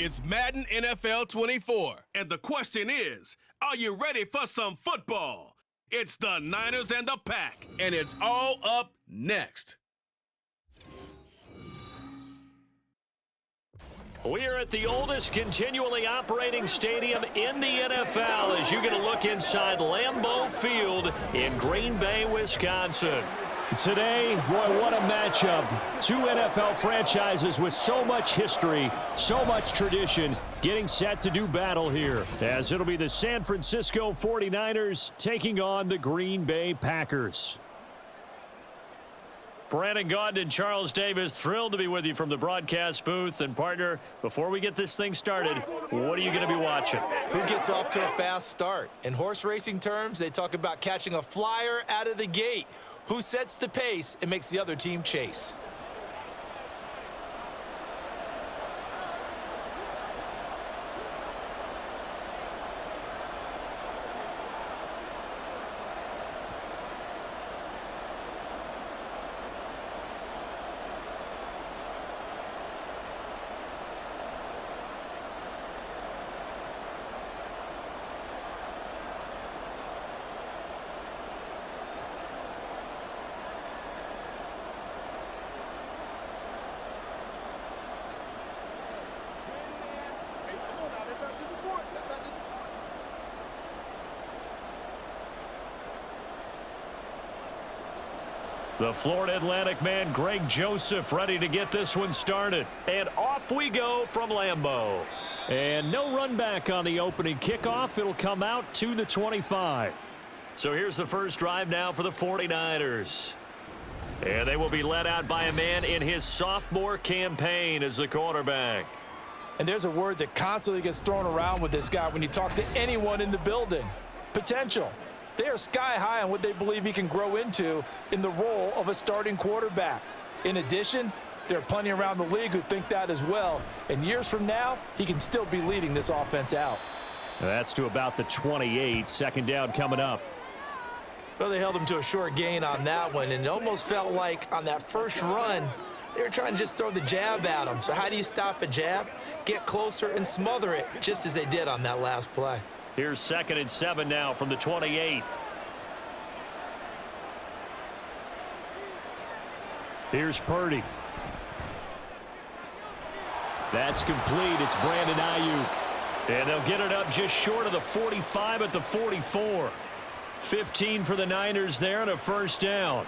It's Madden NFL 24. And the question is, are you ready for some football? It's the Niners and the Pack, and it's all up next. We're at the oldest continually operating stadium in the NFL as you get a look inside Lambeau Field in Green Bay, Wisconsin. Today, boy, what a matchup. Two NFL franchises with so much history, so much tradition, getting set to do battle here, as it'll be the San Francisco 49ers taking on the Green Bay Packers. Brandon Gaudin and Charles Davis, thrilled to be with you from the broadcast booth. And partner, before we get this thing started, what are you going to be watching? Who gets off to a fast start? In horse racing terms, they talk about catching a flyer out of the gate. Who sets the pace and makes the other team chase? The Florida Atlantic man, Greg Joseph, ready to get this one started. And off we go from Lambeau. And no run back on the opening kickoff. It'll come out to the 25. So here's the first drive now for the 49ers. And they will be led out by a man in his sophomore campaign as the quarterback. And there's a word that constantly gets thrown around with this guy when you talk to anyone in the building. Potential. They are sky high on what they believe he can grow into in the role of a starting quarterback. In addition, there are plenty around the league who think that as well. And years from now, he can still be leading this offense out. That's to about the 28. Second down coming up. Well, they held him to a short gain on that one, and it almost felt like on that first run, they were trying to just throw the jab at him. So how do you stop a jab? Get closer and smother it, just as they did on that last play. Here's 2nd and 7 now from the 28. Here's Purdy. That's complete. It's Brandon Ayuk. And they'll get it up just short of the 45 at the 44. 15 for the Niners there and a first down.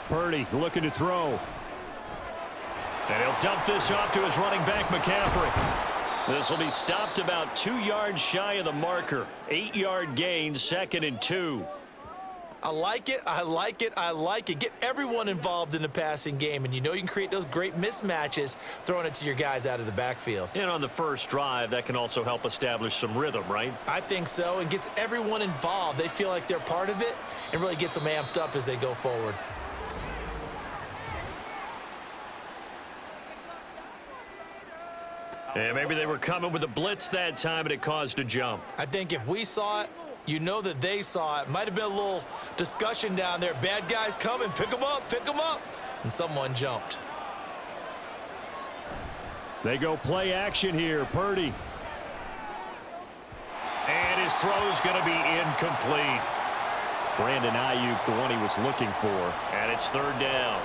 Purdy looking to throw. And he'll dump this off to his running back, McCaffrey. This will be stopped about 2 yards shy of the marker. 8-yard gain, 2nd and 2. I like it, I like it, I like it. Get everyone involved in the passing game, and you know you can create those great mismatches throwing it to your guys out of the backfield. And on the first drive, that can also help establish some rhythm, right? I think so, and gets everyone involved. They feel like they're part of it and really gets them amped up as they go forward. And maybe they were coming with a blitz that time and it caused a jump. I think if we saw it, you know that they saw it. Might have been a little discussion down there. Bad guys coming, pick them up, pick them up. And someone jumped. They go play action here, Purdy. And his throw's going to be incomplete. Brandon Ayuk, the one he was looking for. And it's 3rd down.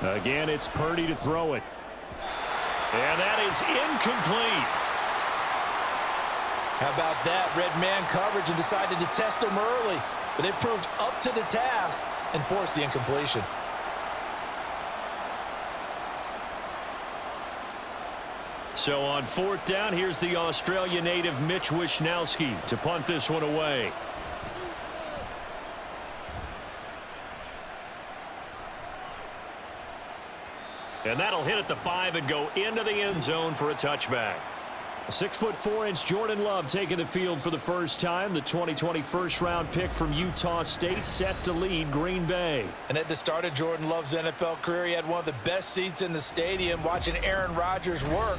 Again, it's Purdy to throw it. And that is incomplete. How about that? Red man coverage and decided to test him early. But they proved up to the task and forced the incompletion. So on 4th down, here's the Australia native Mitch Wishnowsky to punt this one away. And that'll hit at the 5 and go into the end zone for a touchback. 6'4" Jordan Love taking the field for the first time. The 2020 first-round pick from Utah State set to lead Green Bay. And at the start of Jordan Love's NFL career, he had one of the best seats in the stadium watching Aaron Rodgers work.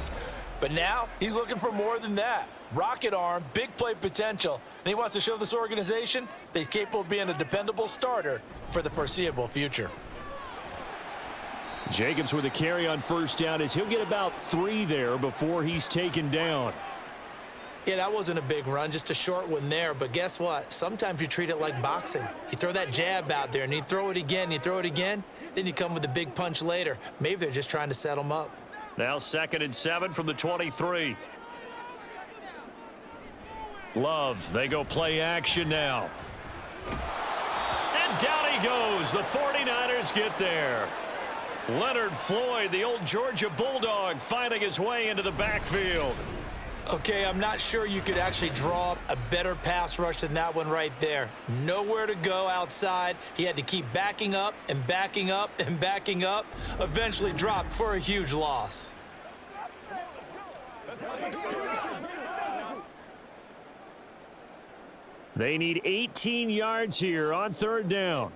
But now he's looking for more than that. Rocket arm, big play potential, and he wants to show this organization that he's capable of being a dependable starter for the foreseeable future. Jacobs with a carry on first down as he'll get about 3 there before he's taken down. Yeah, that wasn't a big run, just a short one there. But guess what? Sometimes you treat it like boxing. You throw that jab out there, and you throw it again, you throw it again, then you come with a big punch later. Maybe they're just trying to set him up. Now 2nd and 7 from the 23. Love, they go play action now. And down he goes. The 49ers get there. Leonard Floyd, the old Georgia Bulldog, finding his way into the backfield. Okay, I'm not sure you could actually draw up a better pass rush than that one right there. Nowhere to go outside. He had to keep backing up and backing up and backing up. Eventually dropped for a huge loss. They need 18 yards here on 3rd down.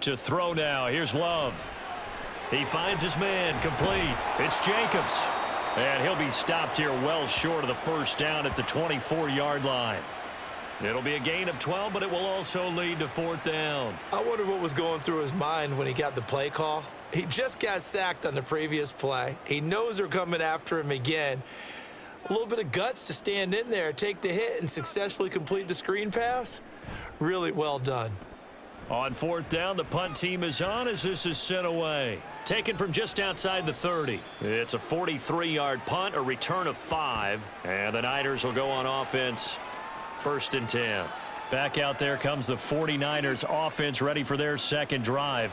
To throw now. Here's Love. He finds his man complete. It's Jacobs. And he'll be stopped here well short of the first down at the 24-yard line. It'll be a gain of 12, but it will also lead to 4th down. I wonder what was going through his mind when he got the play call. He just got sacked on the previous play. He knows they're coming after him again. A little bit of guts to stand in there, take the hit, and successfully complete the screen pass. Really well done. On 4th down, the punt team is on as this is sent away. Taken from just outside the 30. It's a 43-yard punt, a return of 5. And the Niners will go on offense. 1st and 10. Back out there comes the 49ers offense ready for their second drive.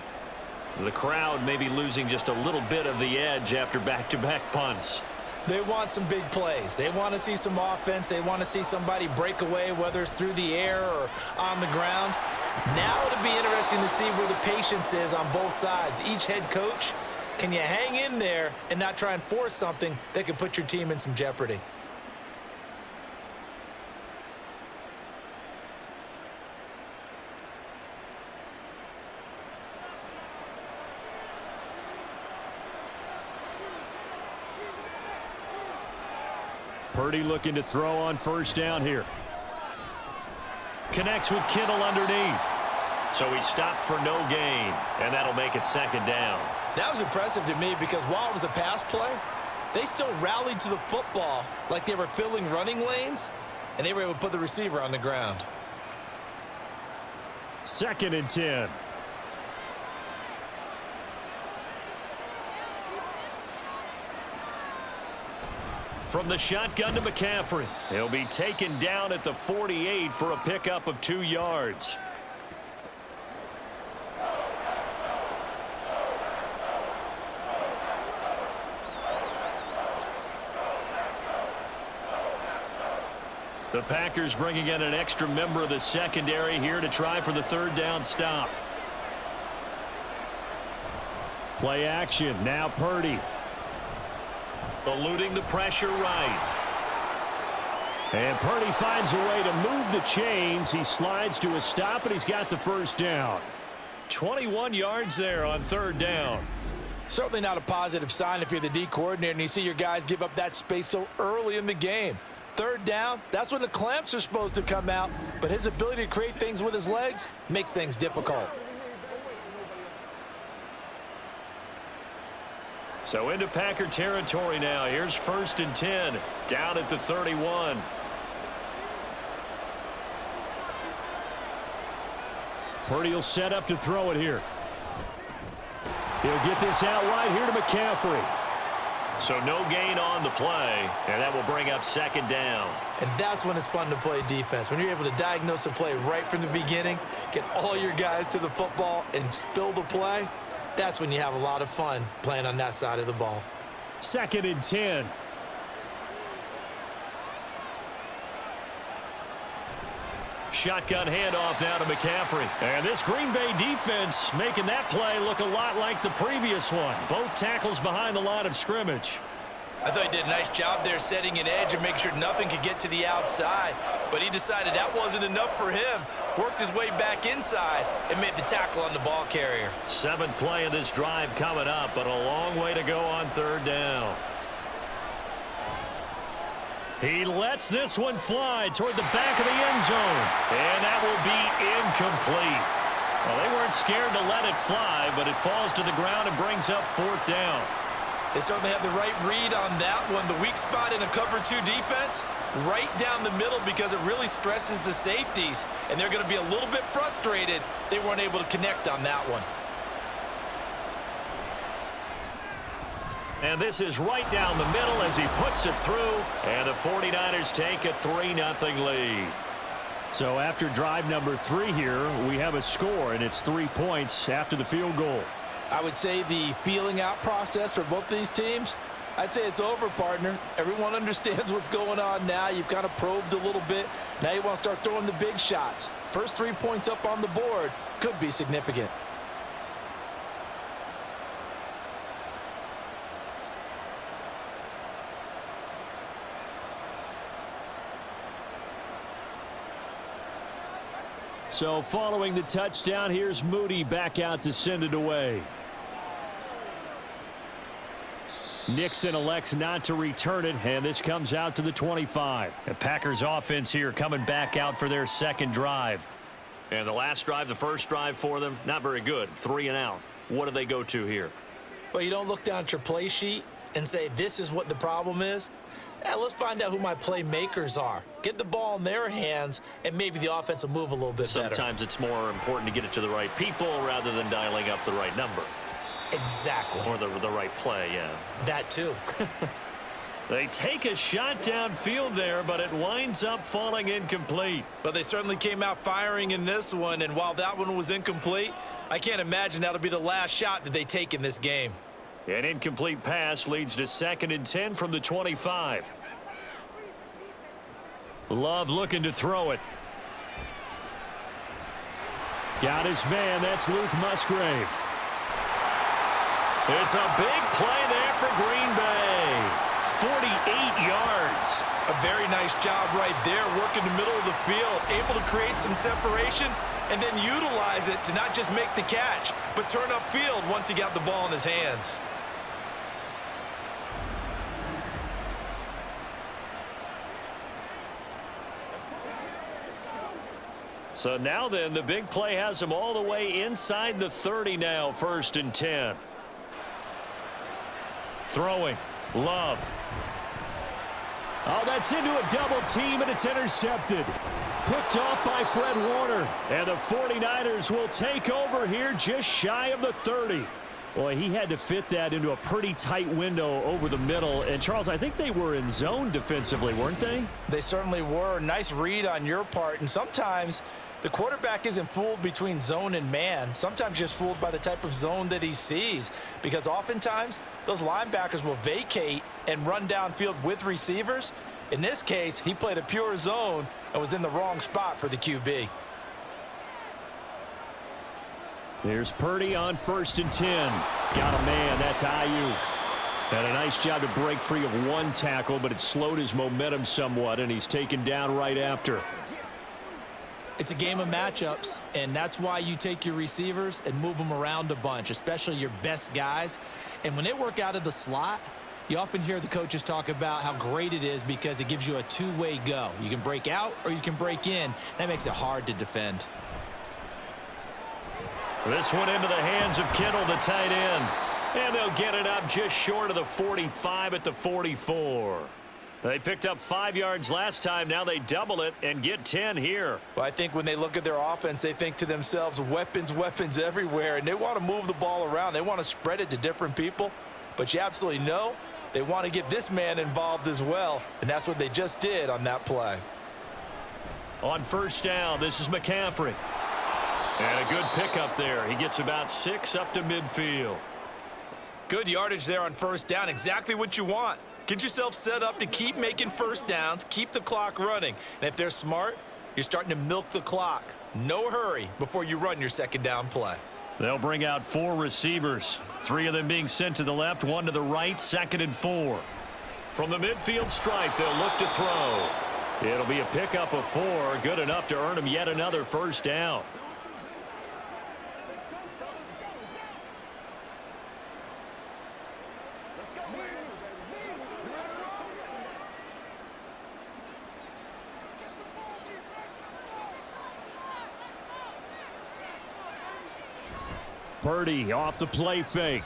The crowd may be losing just a little bit of the edge after back-to-back punts. They want some big plays. They want to see some offense. They want to see somebody break away, whether it's through the air or on the ground. Now it'll be interesting to see where the patience is on both sides. Each head coach, can you hang in there and not try and force something that could put your team in some jeopardy? Purdy looking to throw on first down here. Connects with Kittle underneath. So he stopped for no gain, and that'll make it 2nd down. That was impressive to me because while it was a pass play, they still rallied to the football like they were filling running lanes, and they were able to put the receiver on the ground. 2nd and 10. From the shotgun to McCaffrey. He'll be taken down at the 48 for a pickup of 2 yards. The Packers bringing in an extra member of the secondary here to try for the 3rd down stop. Play action. Now Purdy. Eluding the pressure right. And Purdy finds a way to move the chains. He slides to a stop, and he's got the first down. 21 yards there on 3rd down. Certainly not a positive sign if you're the D coordinator and you see your guys give up that space so early in the game. 3rd down, that's when the clamps are supposed to come out, but his ability to create things with his legs makes things difficult. So into Packer territory now. Here's 1st and 10, down at the 31. Purdy will set up to throw it here. He'll get this out wide here to McCaffrey. So no gain on the play, and that will bring up 2nd down. And that's when it's fun to play defense. When you're able to diagnose a play right from the beginning, get all your guys to the football and spill the play, that's when you have a lot of fun playing on that side of the ball. 2nd and 10. Shotgun handoff now to McCaffrey. And this Green Bay defense making that play look a lot like the previous one. Both tackles behind the line of scrimmage. I thought he did a nice job there setting an edge and making sure nothing could get to the outside. But he decided that wasn't enough for him. Worked his way back inside and made the tackle on the ball carrier. 7th play of this drive coming up, but a long way to go on 3rd down. He lets this one fly toward the back of the end zone. And that will be incomplete. Well, they weren't scared to let it fly, but it falls to the ground and brings up 4th down. They certainly have the right read on that one. The weak spot in a cover 2 defense, right down the middle because it really stresses the safeties. And they're going to be a little bit frustrated they weren't able to connect on that one. And this is right down the middle as he puts it through. And the 49ers take a 3-0 lead. So after drive number 3 here, we have a score, and it's 3 points after the field goal. I would say the feeling out process for both these teams, I'd say it's over, partner. Everyone understands what's going on now. You've kind of probed a little bit. Now you want to start throwing the big shots. First 3 points up on the board could be significant. So following the touchdown, here's Moody back out to send it away. Nixon elects not to return it, and this comes out to the 25. The Packers offense here coming back out for their 2nd drive. And the last drive, the first drive for them, not very good. 3 and out. What do they go to here? Well, you don't look down at your play sheet and say, this is what the problem is. Let's find out who my playmakers are. Get the ball in their hands, and maybe the offense will move a little bit better. Sometimes it's more important to get it to the right people rather than dialing up the right number. Exactly. Or the right play, yeah. That too. They take a shot downfield there, but it winds up falling incomplete. Well, they certainly came out firing in this one, and while that one was incomplete, I can't imagine that'll be the last shot that they take in this game. An incomplete pass leads to 2nd and 10 from the 25. Love looking to throw it. Got his man. That's Luke Musgrave. It's a big play there for Green Bay. 48 yards. A very nice job right there, working the middle of the field, able to create some separation and then utilize it to not just make the catch, but turn upfield once he got the ball in his hands. So now then, the big play has him all the way inside the 30 now, 1st and 10. Throwing. Love. Oh, that's into a double team, and it's intercepted. Picked off by Fred Warner. And the 49ers will take over here just shy of the 30. Boy, he had to fit that into a pretty tight window over the middle. And, Charles, I think they were in zone defensively, weren't they? They certainly were. Nice read on your part. And sometimes the quarterback isn't fooled between zone and man. Sometimes just fooled by the type of zone that he sees. Because oftentimes, those linebackers will vacate and run downfield with receivers. In this case, he played a pure zone and was in the wrong spot for the QB. Here's Purdy on 1st and 10. Got a man. That's Ayuk. Had a nice job to break free of one tackle, but it slowed his momentum somewhat, and he's taken down right after. It's a game of matchups, and that's why you take your receivers and move them around a bunch, especially your best guys. And when they work out of the slot, you often hear the coaches talk about how great it is because it gives you a two-way go. You can break out or you can break in. That makes it hard to defend. This one into the hands of Kittle, the tight end. And they'll get it up just short of the 45 at the 44. They picked up 5 yards last time. Now they double it and get 10 here. Well, I think when they look at their offense, they think to themselves, weapons, weapons everywhere. And they want to move the ball around. They want to spread it to different people. But you absolutely know they want to get this man involved as well. And that's what they just did on that play. On 1st down, this is McCaffrey. And a good pickup there. He gets about 6 up to midfield. Good yardage there on 1st down. Exactly what you want. Get yourself set up to keep making 1st downs, keep the clock running. And if they're smart, you're starting to milk the clock. No hurry before you run your 2nd down play. They'll bring out 4 receivers. 3 of them being sent to the left, 1 to the right, 2nd and 4. From the midfield stripe, they'll look to throw. It'll be a pickup of 4, good enough to earn them yet another first down. Purdy off the play fake.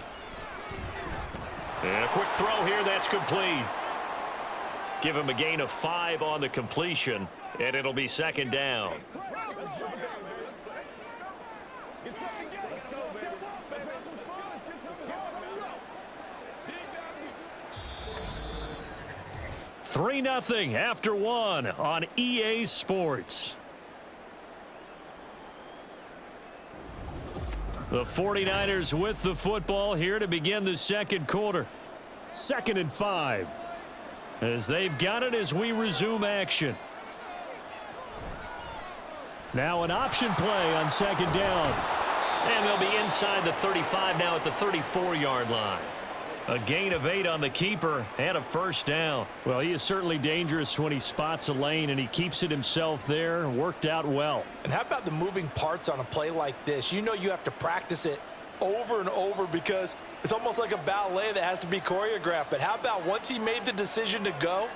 And a quick throw here, that's complete. Give him a gain of 5 on the completion, and it'll be second down. Three 3-0 after 1 on EA Sports. The 49ers with the football here to begin the second quarter. 2nd and 5. As they've got it as we resume action. Now an option play on 2nd down. And they'll be inside the 35 now at the 34-yard line. A gain of 8 on the keeper and a first down. Well, he is certainly dangerous when he spots a lane, and he keeps it himself there. Worked out well. And how about the moving parts on a play like this? You know you have to practice it over and over because it's almost like a ballet that has to be choreographed. But how about once he made the decision to go,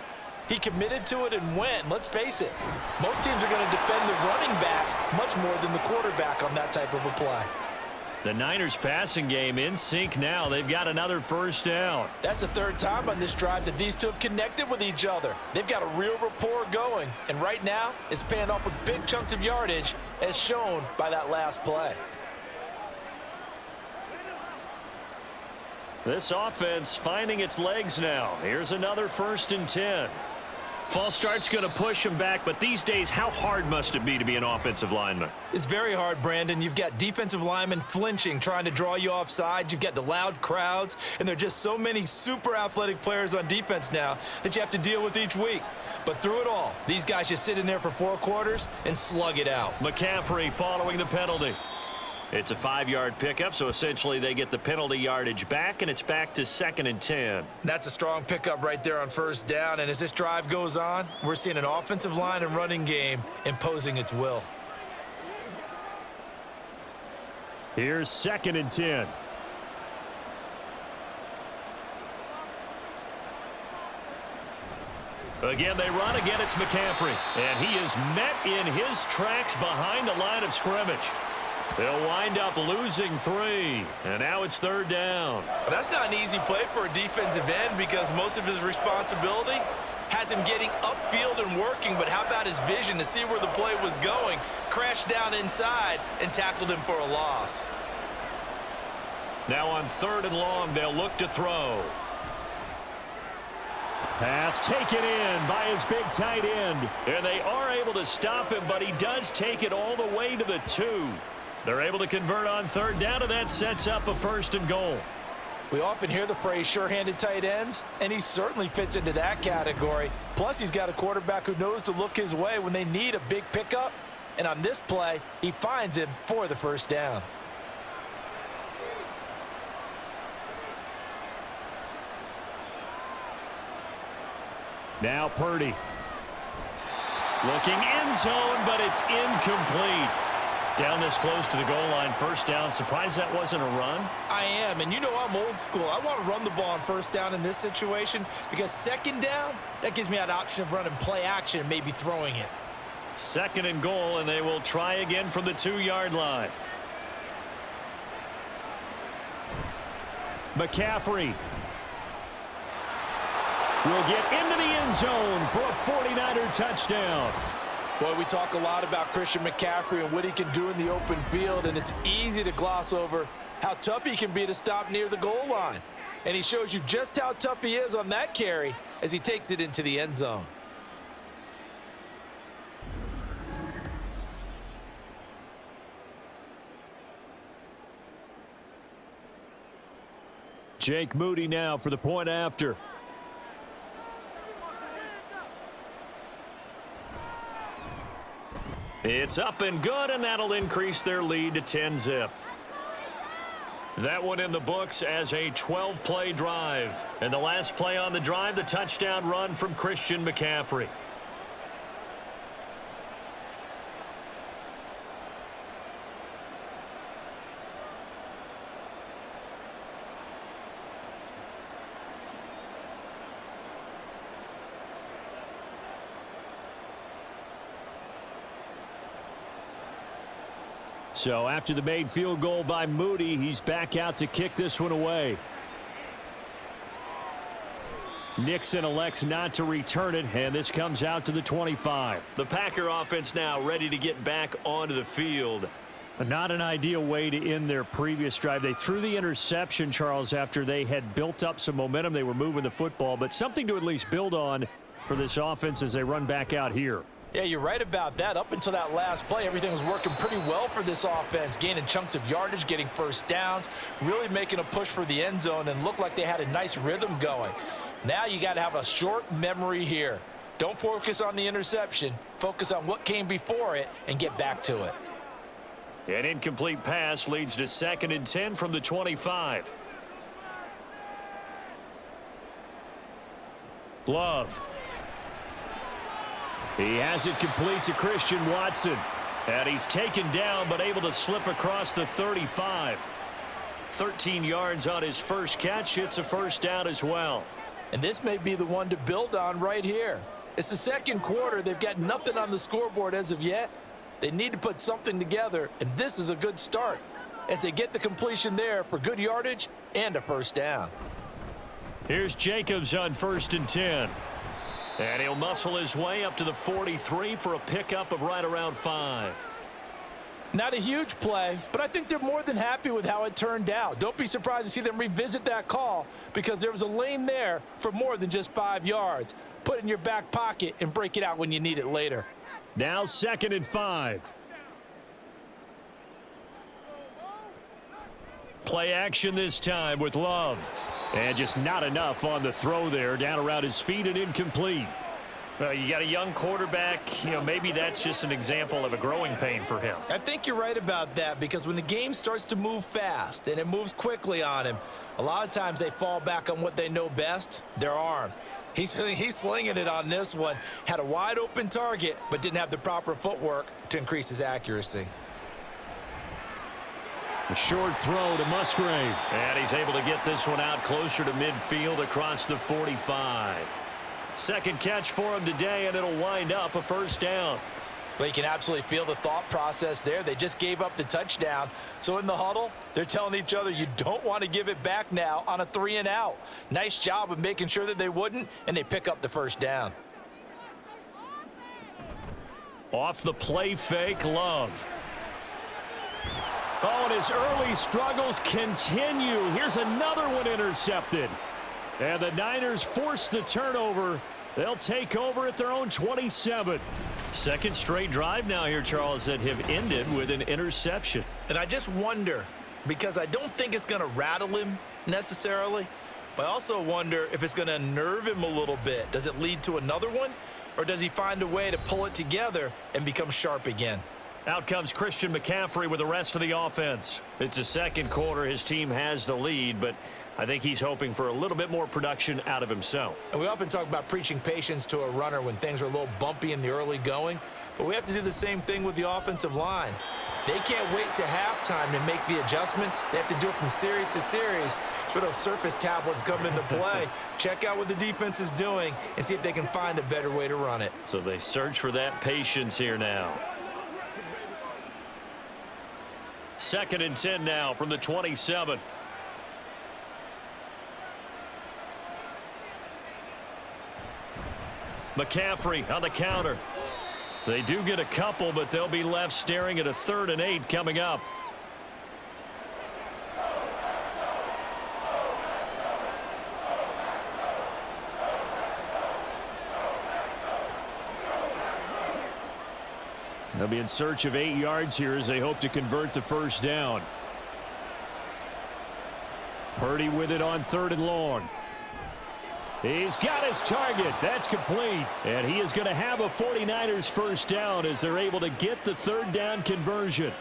he committed to it and went. Let's face it, most teams are going to defend the running back much more than the quarterback on that type of a play. The Niners passing game in sync now. They've got another first down. That's the 3rd time on this drive that these two have connected with each other. They've got a real rapport going. And right now, it's paying off with big chunks of yardage as shown by that last play. This offense finding its legs now. Here's another 1st and 10. False start's going to push him back, but these days, how hard must it be to be an offensive lineman? It's very hard, Brandon. You've got defensive linemen flinching, trying to draw you offside. You've got the loud crowds, and there are just so many super athletic players on defense now that you have to deal with each week. But through it all, these guys just sit in there for 4 quarters and slug it out. McCaffrey following the penalty. It's a 5-yard pickup, so essentially they get the penalty yardage back, and it's back to 2nd and 10. That's a strong pickup right there on first down, and as this drive goes on, we're seeing an offensive line and running game imposing its will. Here's 2nd and 10. Again, they run. Again, it's McCaffrey. And he is met in his tracks behind the line of scrimmage. They'll wind up losing 3, and now it's 3rd down. That's not an easy play for a defensive end because most of his responsibility has him getting upfield and working, but how about his vision to see where the play was going, crashed down inside, and tackled him for a loss. Now on 3rd and long, they'll look to throw. Pass taken in by his big tight end. And they are able to stop him, but he does take it all the way to the 2. They're able to convert on 3rd down, and that sets up a 1st and goal. We often hear the phrase sure-handed tight ends, and he certainly fits into that category. Plus, he's got a quarterback who knows to look his way when they need a big pickup. And on this play, he finds him for the 1st down. Now Purdy. Looking end zone, but it's incomplete. Down this close to the goal line, 1st down. Surprised that wasn't a run? I am, and you know I'm old school. I want to run the ball on 1st down in this situation because 2nd down, that gives me that option of running play action and maybe throwing it. 2nd and goal, and they will try again from the 2-yard line. McCaffrey will get into the end zone for a 49er touchdown. Boy, we talk a lot about Christian McCaffrey and what he can do in the open field, and it's easy to gloss over how tough he can be to stop near the goal line. And he shows you just how tough he is on that carry as he takes it into the end zone. Jake Moody now for the point after. It's up and good, and that'll increase their lead to 10-zip. That one in the books as a 12-play drive. And the last play on the drive, the touchdown run from Christian McCaffrey. So after the made field goal by Moody, he's back out to kick this one away. Nixon elects not to return it, and this comes out to the 25. The Packer offense now ready to get back onto the field. Not an ideal way to end their previous drive. They threw the interception, Charles, after they had built up some momentum. They were moving the football, but something to at least build on for this offense as they run back out here. Yeah, you're right about that. Up until that last play, everything was working pretty well for this offense, gaining chunks of yardage, getting first downs, really making a push for the end zone, and looked like they had a nice rhythm going. Now you got to have a short memory here. Don't focus on the interception. Focus on what came before it and get back to it. An incomplete pass leads to 2nd and 10 from the 25. Love. He has it complete to Christian Watson. And he's taken down but able to slip across the 35. 13 yards on his first catch. It's a first down as well. And this may be the one to build on right here. It's the second quarter. They've got nothing on the scoreboard as of yet. They need to put something together, and this is a good start as they get the completion there for good yardage and a first down. Here's Jacobs on 1st and 10. And he'll muscle his way up to the 43 for a pickup of right around 5. Not a huge play, but I think they're more than happy with how it turned out. Don't be surprised to see them revisit that call because there was a lane there for more than just 5 yards. Put it in your back pocket and break it out when you need it later. Now 2nd and 5. Play action this time with Love. And just not enough on the throw there, down around his feet and incomplete. Well, you got a young quarterback, maybe that's just an example of a growing pain for him. I think you're right about that because when the game starts to move fast and it moves quickly on him, a lot of times they fall back on what they know best, their arm. He's slinging it on this one. Had a wide open target, but didn't have the proper footwork to increase his accuracy. A short throw to Musgrave. And he's able to get this one out closer to midfield across the 45. Second catch for him today, and it'll wind up a first down. Well, you can absolutely feel the thought process there. They just gave up the touchdown. So in the huddle, they're telling each other you don't want to give it back now on a 3 and out. Nice job of making sure that they wouldn't, and they pick up the first down. Off the play fake, Love. Oh, and his early struggles continue. Here's another one intercepted. And the Niners force the turnover. They'll take over at their own 27. Second straight drive now here, Charles, that have ended with an interception. And I just wonder, because I don't think it's going to rattle him necessarily, but I also wonder if it's going to unnerve him a little bit. Does it lead to another one, or does he find a way to pull it together and become sharp again? Out comes Christian McCaffrey with the rest of the offense. It's the second quarter. His team has the lead, but I think he's hoping for a little bit more production out of himself. And we often talk about preaching patience to a runner when things are a little bumpy in the early going, but we have to do the same thing with the offensive line. They can't wait to halftime to make the adjustments. They have to do it from series to series. So those surface tablets come into play. Check out what the defense is doing and see if they can find a better way to run it. So they search for that patience here now. 2nd and 10 now from the 27. McCaffrey on the counter. They do get a couple, but they'll be left staring at a 3rd and 8 coming up. They'll be in search of 8 yards here as they hope to convert the first down. Purdy with it on 3rd and long. He's got his target. That's complete. And he is going to have a 49ers first down as they're able to get the 3rd down conversion.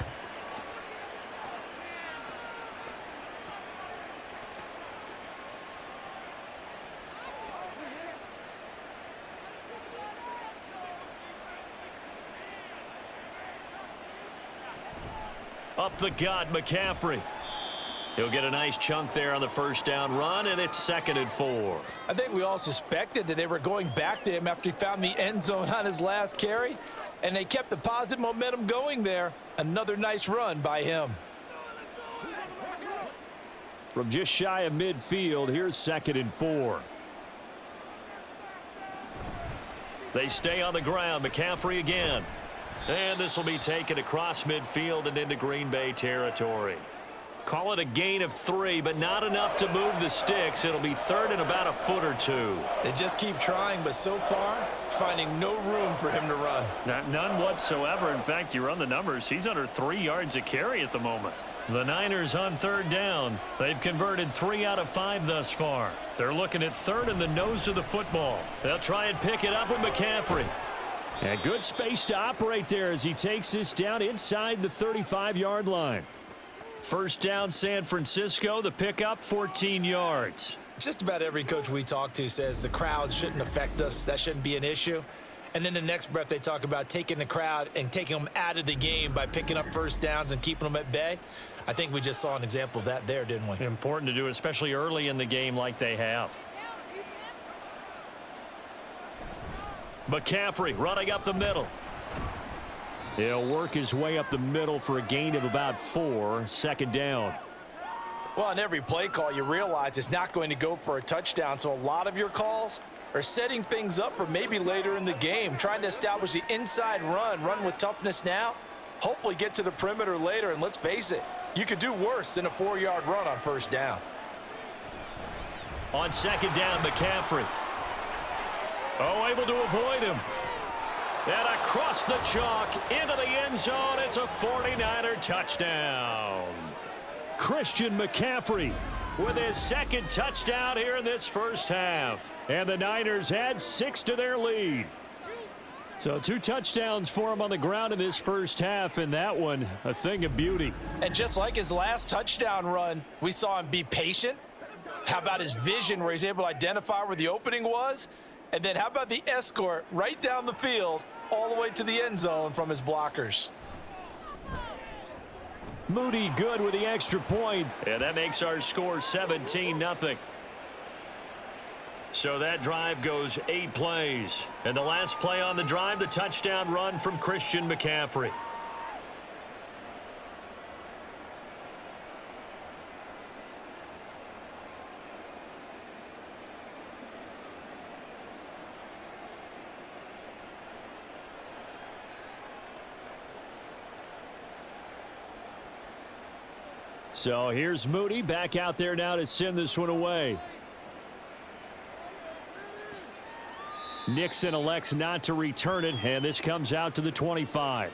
Up the gut, McCaffrey. He'll get a nice chunk there on the first down run, and it's 2nd and 4. I think we all suspected that they were going back to him after he found the end zone on his last carry, and they kept the positive momentum going there. Another nice run by him. From just shy of midfield, here's 2nd and 4. They stay on the ground. McCaffrey again. And this will be taken across midfield and into Green Bay territory. Call it a gain of 3, but not enough to move the sticks. It'll be 3rd and about a foot or 2. They just keep trying, but so far, finding no room for him to run. None whatsoever. In fact, you run the numbers. He's under 3 yards a carry at the moment. The Niners on 3rd down. They've converted 3 out of 5 thus far. They're looking at 3rd and the nose of the football. They'll try and pick it up with McCaffrey. And good space to operate there as he takes this down inside the 35-yard line. First down, San Francisco. The pickup, 14 yards. Just about every coach we talk to says the crowd shouldn't affect us. That shouldn't be an issue. And then the next breath they talk about taking the crowd and taking them out of the game by picking up first downs and keeping them at bay. I think we just saw an example of that there, didn't we? Important to do, especially early in the game like they have. McCaffrey running up the middle. He'll work his way up the middle for a gain of about 4. 2nd down. Well, on every play call, you realize it's not going to go for a touchdown. So a lot of your calls are setting things up for maybe later in the game, trying to establish the inside run with toughness now, hopefully get to the perimeter later. And let's face it, you could do worse than a 4-yard run on first down. On 2nd down, McCaffrey. Oh, able to avoid him. And across the chalk into the end zone. It's a 49er touchdown. Christian McCaffrey With his 2nd touchdown here in this first half. And the Niners add 6 to their lead. So 2 touchdowns for him on the ground in this first half, and that one a thing of beauty. And just like his last touchdown run, we saw him be patient. How about his vision where he's able to identify where the opening was? And then how about the escort right down the field all the way to the end zone from his blockers? Moody good with the extra point. And that makes our score 17-0. So that drive goes 8 plays. And the last play on the drive, the touchdown run from Christian McCaffrey. So here's Moody back out there now to send this one away. Nixon elects not to return it, and this comes out to the 25.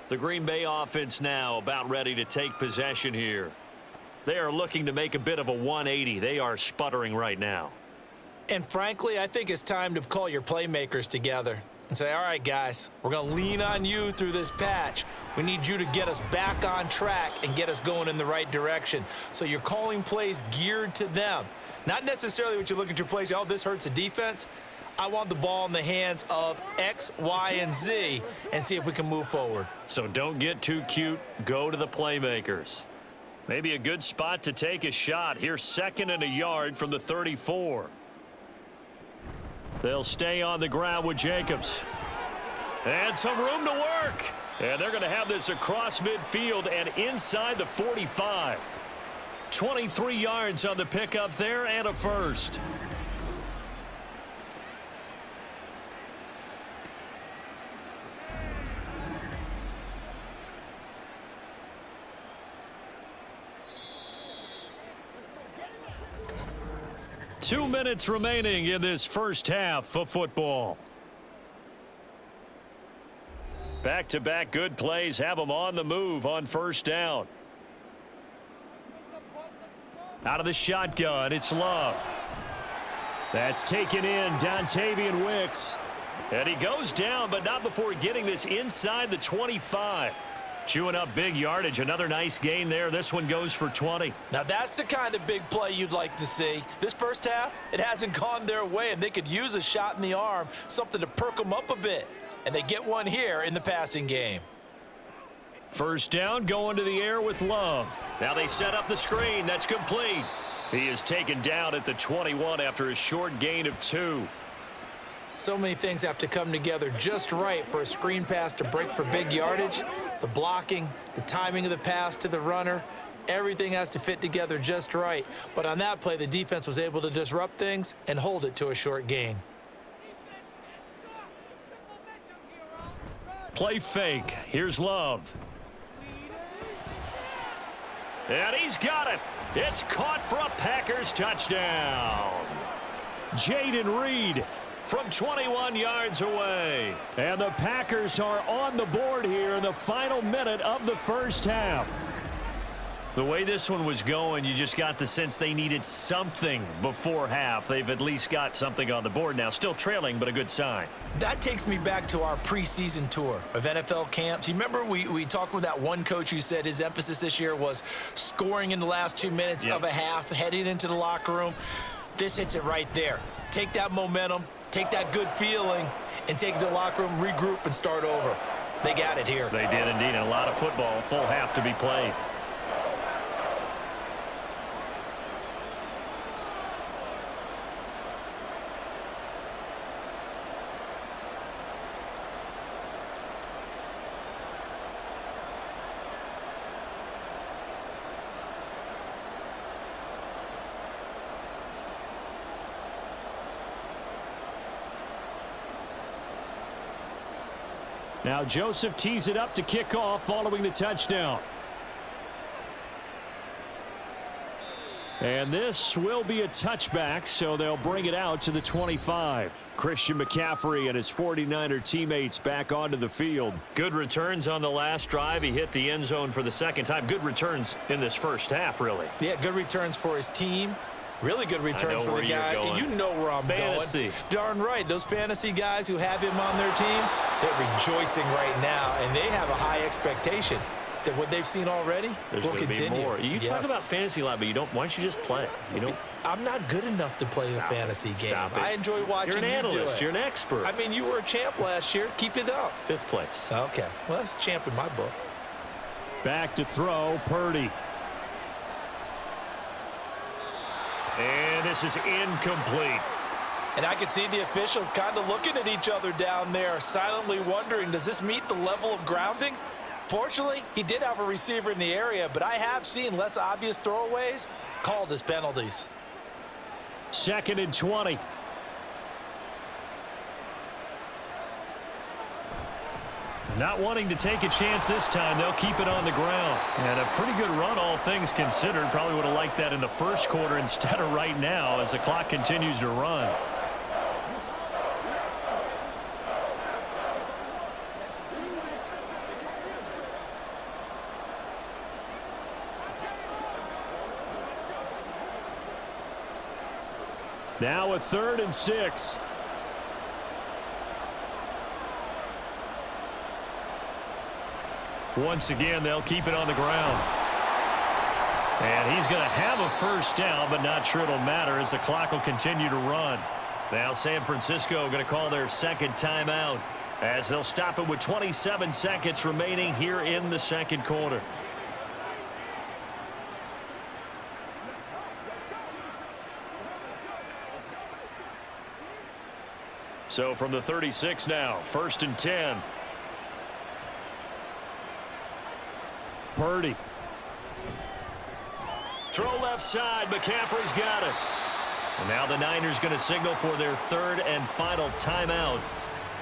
The Green Bay offense now about ready to take possession here. They are looking to make a bit of a 180. They are sputtering right now. And frankly, I think it's time to call your playmakers together and say, all right, guys, we're going to lean on you through this patch. We need you to get us back on track and get us going in the right direction. So you're calling plays geared to them. Not necessarily what you look at your plays, oh, this hurts the defense. I want the ball in the hands of X, Y, and Z and see if we can move forward. So don't get too cute. Go to the playmakers. Maybe a good spot to take a shot. Here's 2nd and a yard from the 34. They'll stay on the ground with Jacobs. And some room to work. And they're going to have this across midfield and inside the 45. 23 yards on the pickup there and a first. Two minutes remaining in this first half of football. Back-to-back good plays have them on the move on first down. Out of the shotgun, it's Love. That's taken in, Dontavian Wicks. And he goes down, but not before getting this inside the 25. Chewing up big yardage. Another nice gain there. This one goes for 20. Now that's the kind of big play you'd like to see. This first half, it hasn't gone their way, and they could use a shot in the arm, something to perk them up a bit. And they get one here in the passing game. First down, going to the air with Love. Now they set up the screen. That's complete. He is taken down at the 21 after a short gain of 2. So many things have to come together just right for a screen pass to break for big yardage. The blocking, the timing of the pass to the runner, everything has to fit together just right. But on that play, the defense was able to disrupt things and hold it to a short gain. Play fake. Here's Love. And he's got it. It's caught for a Packers touchdown. Jaden Reed From 21 yards away. And the Packers are on the board here in the final minute of the first half. The way this one was going, you just got the sense they needed something before half. They've at least got something on the board now. Still trailing, but a good sign. That takes me back to our preseason tour of NFL camps. You remember we talked with that one coach who said his emphasis this year was scoring in the last 2 minutes of a half, heading into the locker room. This hits it right there. Take that momentum, take that good feeling, and take it to the locker room, regroup, and start over. They got it here. They did indeed. And a lot of football, full half to be played. Now Joseph tees it up to kick off following the touchdown. And this will be a touchback, so they'll bring it out to the 25. Christian McCaffrey and his 49er teammates back onto the field. Good returns on the last drive. He hit the end zone for the second time. Good returns in this first half, really. Yeah, good returns for his team. Really good returns for the guy. And you know where I'm Fantasy. going. Darn right. Those fantasy guys who have him on their team, they're rejoicing right now, and they have a high expectation that what they've seen already will continue. Be more. You talk about fantasy a lot, but you don't. Why don't you just play? You don't. I'm not good enough to play the fantasy game. I enjoy watching You're an you analyst. do it. You're an expert. I mean, you were a champ last year. Keep it up. 5th place. Okay. Well, that's a champ in my book. Back to throw, Purdy. And this is incomplete. And I could see the officials kind of looking at each other down there, silently wondering, does this meet the level of grounding? Fortunately, he did have a receiver in the area, but I have seen less obvious throwaways called as penalties. 2nd and 20. Not wanting to take a chance this time, they'll keep it on the ground. And a pretty good run, all things considered. Probably would have liked that in the first quarter instead of right now as the clock continues to run. Now a 3rd and 6. Once again, they'll keep it on the ground. And he's going to have a first down, but not sure it'll matter as the clock will continue to run. Now San Francisco going to call their second timeout as they'll stop it with 27 seconds remaining here in the second quarter. So from the 36 now, 1st and 10. Purdy. Throw left side. McCaffrey's got it. And now the Niners going to signal for their 3rd and final timeout.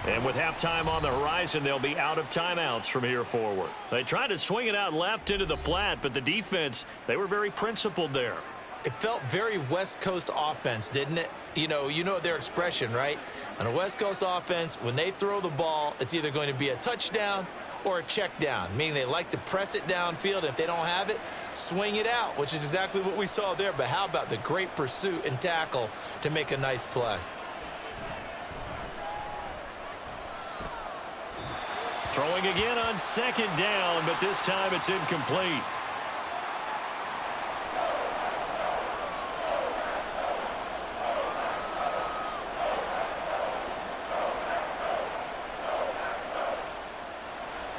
And with halftime on the horizon, they'll be out of timeouts from here forward. They tried to swing it out left into the flat, but the defense, they were very principled there. It felt very West Coast offense, didn't it? You know their expression, right? On a West Coast offense, when they throw the ball, it's either going to be a touchdown or a check down, meaning they like to press it downfield. If they don't have it, swing it out, which is exactly what we saw there. But how about the great pursuit and tackle to make a nice play? Throwing again on second down, but this time it's incomplete.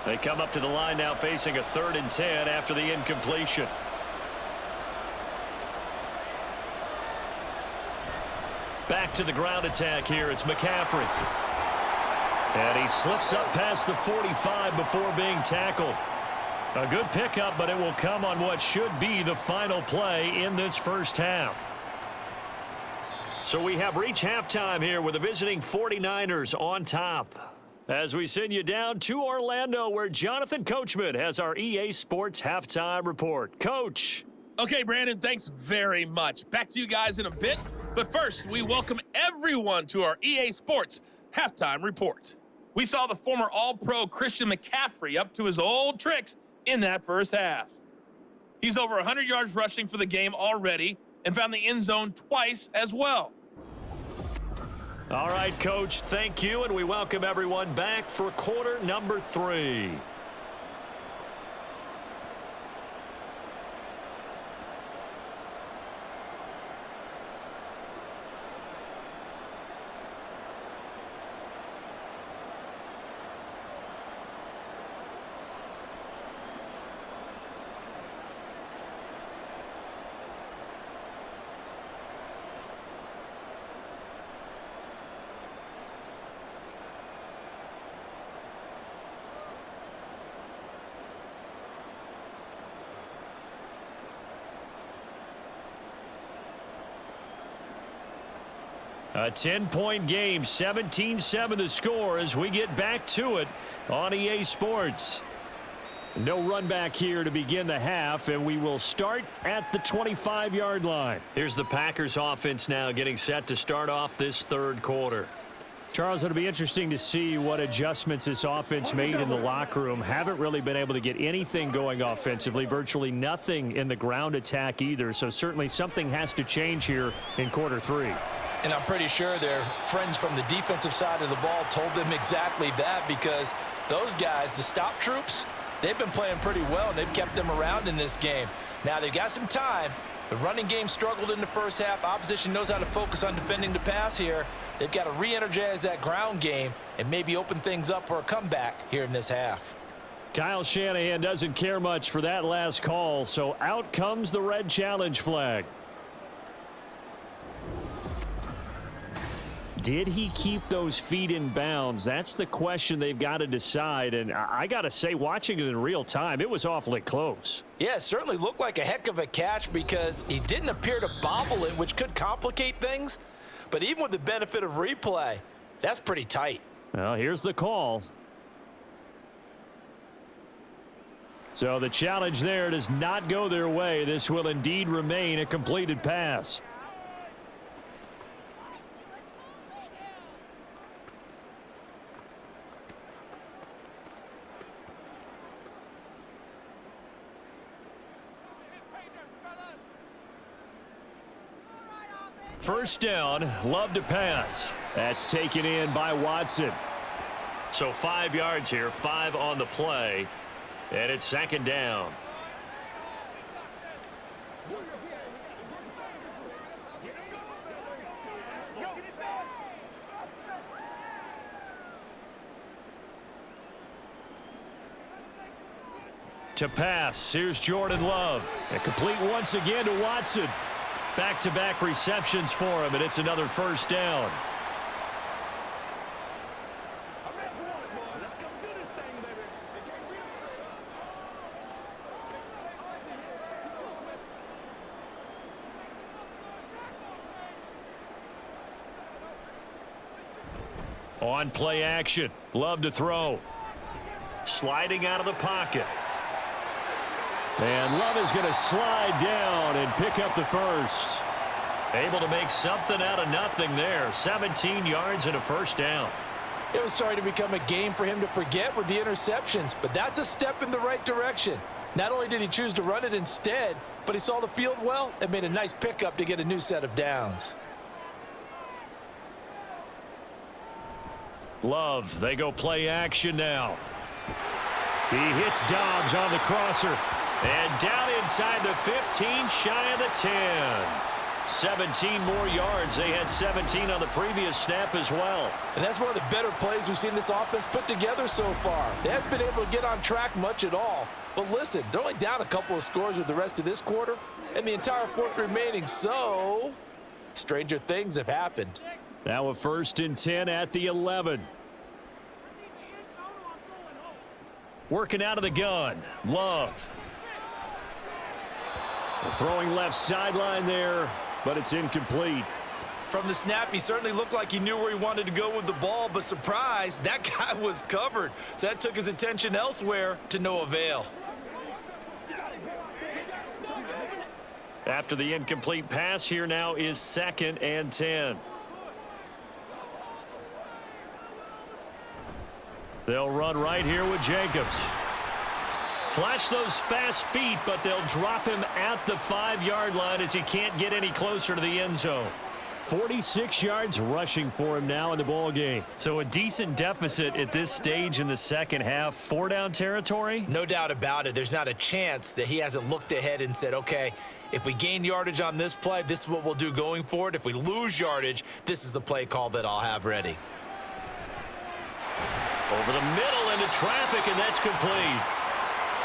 They come up to the line now facing a 3rd and 10 after the incompletion. Back to the ground attack here. It's McCaffrey. And he slips up past the 45 before being tackled. A good pickup, but it will come on what should be the final play in this first half. So we have reached halftime here with the visiting 49ers on top. As we send you down to Orlando, where Jonathan Coachman has our EA Sports Halftime Report. Coach. Okay, Brandon, thanks very much. Back to you guys in a bit. But first, we welcome everyone to our EA Sports Halftime Report. We saw the former All-Pro Christian McCaffrey up to his old tricks in that first half. He's over 100 yards rushing for the game already and found the end zone twice as well. All right, Coach, thank you, and we welcome everyone back for quarter number 3. A 10-point game, 17-7 the score as we get back to it on EA Sports. No run back here to begin the half, and we will start at the 25-yard line. Here's the Packers offense now getting set to start off this third quarter. Charles, it'll be interesting to see what adjustments this offense made in the locker room. Haven't really been able to get anything going offensively, virtually nothing in the ground attack either, so certainly something has to change here in quarter 3. And I'm pretty sure their friends from the defensive side of the ball told them exactly that, because those guys, the stop troops, they've been playing pretty well, and they've kept them around in this game. Now, they've got some time. The running game struggled in the first half. Opposition knows how to focus on defending the pass here. They've got to re-energize that ground game and maybe open things up for a comeback here in this half. Kyle Shanahan doesn't care much for that last call, so out comes the red challenge flag. Did he keep those feet in bounds? That's the question they've got to decide. And I got to say, watching it in real time, it was awfully close. Yeah, it certainly looked like a heck of a catch because he didn't appear to bobble it, which could complicate things. But even with the benefit of replay, that's pretty tight. Well, here's the call. So the challenge there does not go their way. This will indeed remain a completed pass. First down, Love to pass. That's taken in by Watson. So 5 yards here, 5 on the play, and it's second down. To pass, here's Jordan Love. And complete once again to Watson. Back-to-back receptions for him, and it's another first down. On play action, Love to throw. Sliding out of the pocket. And Love is going to slide down and pick up the first. Able to make something out of nothing there. 17 yards and a first down. It was starting to become a game for him to forget with the interceptions, but that's a step in the right direction. Not only did he choose to run it instead, but he saw the field well and made a nice pickup to get a new set of downs. Love, they go play action now. He hits Dobbs on the crosser. And down inside the 15, shy of the 10. 17 more yards. They had 17 on the previous snap as well. And that's one of the better plays we've seen this offense put together so far. They haven't been able to get on track much at all. But listen, they're only down a couple of scores with the rest of this quarter and the entire fourth remaining, so stranger things have happened. Now a 1st and 10 at the 11. Working out of the gun. Love. Throwing left sideline there, but it's incomplete. From the snap, he certainly looked like he knew where he wanted to go with the ball, but surprise, that guy was covered. So that took his attention elsewhere to no avail. After the incomplete pass, here now is 2nd and 10. They'll run right here with Jacobs. Flash those fast feet, but they'll drop him at the 5-yard line as he can't get any closer to the end zone. 46 yards rushing for him now in the ball game. So a decent deficit at this stage in the second half. 4-down territory? No doubt about it. There's not a chance that he hasn't looked ahead and said, okay, if we gain yardage on this play, this is what we'll do going forward. If we lose yardage, this is the play call that I'll have ready. Over the middle into traffic, and that's complete.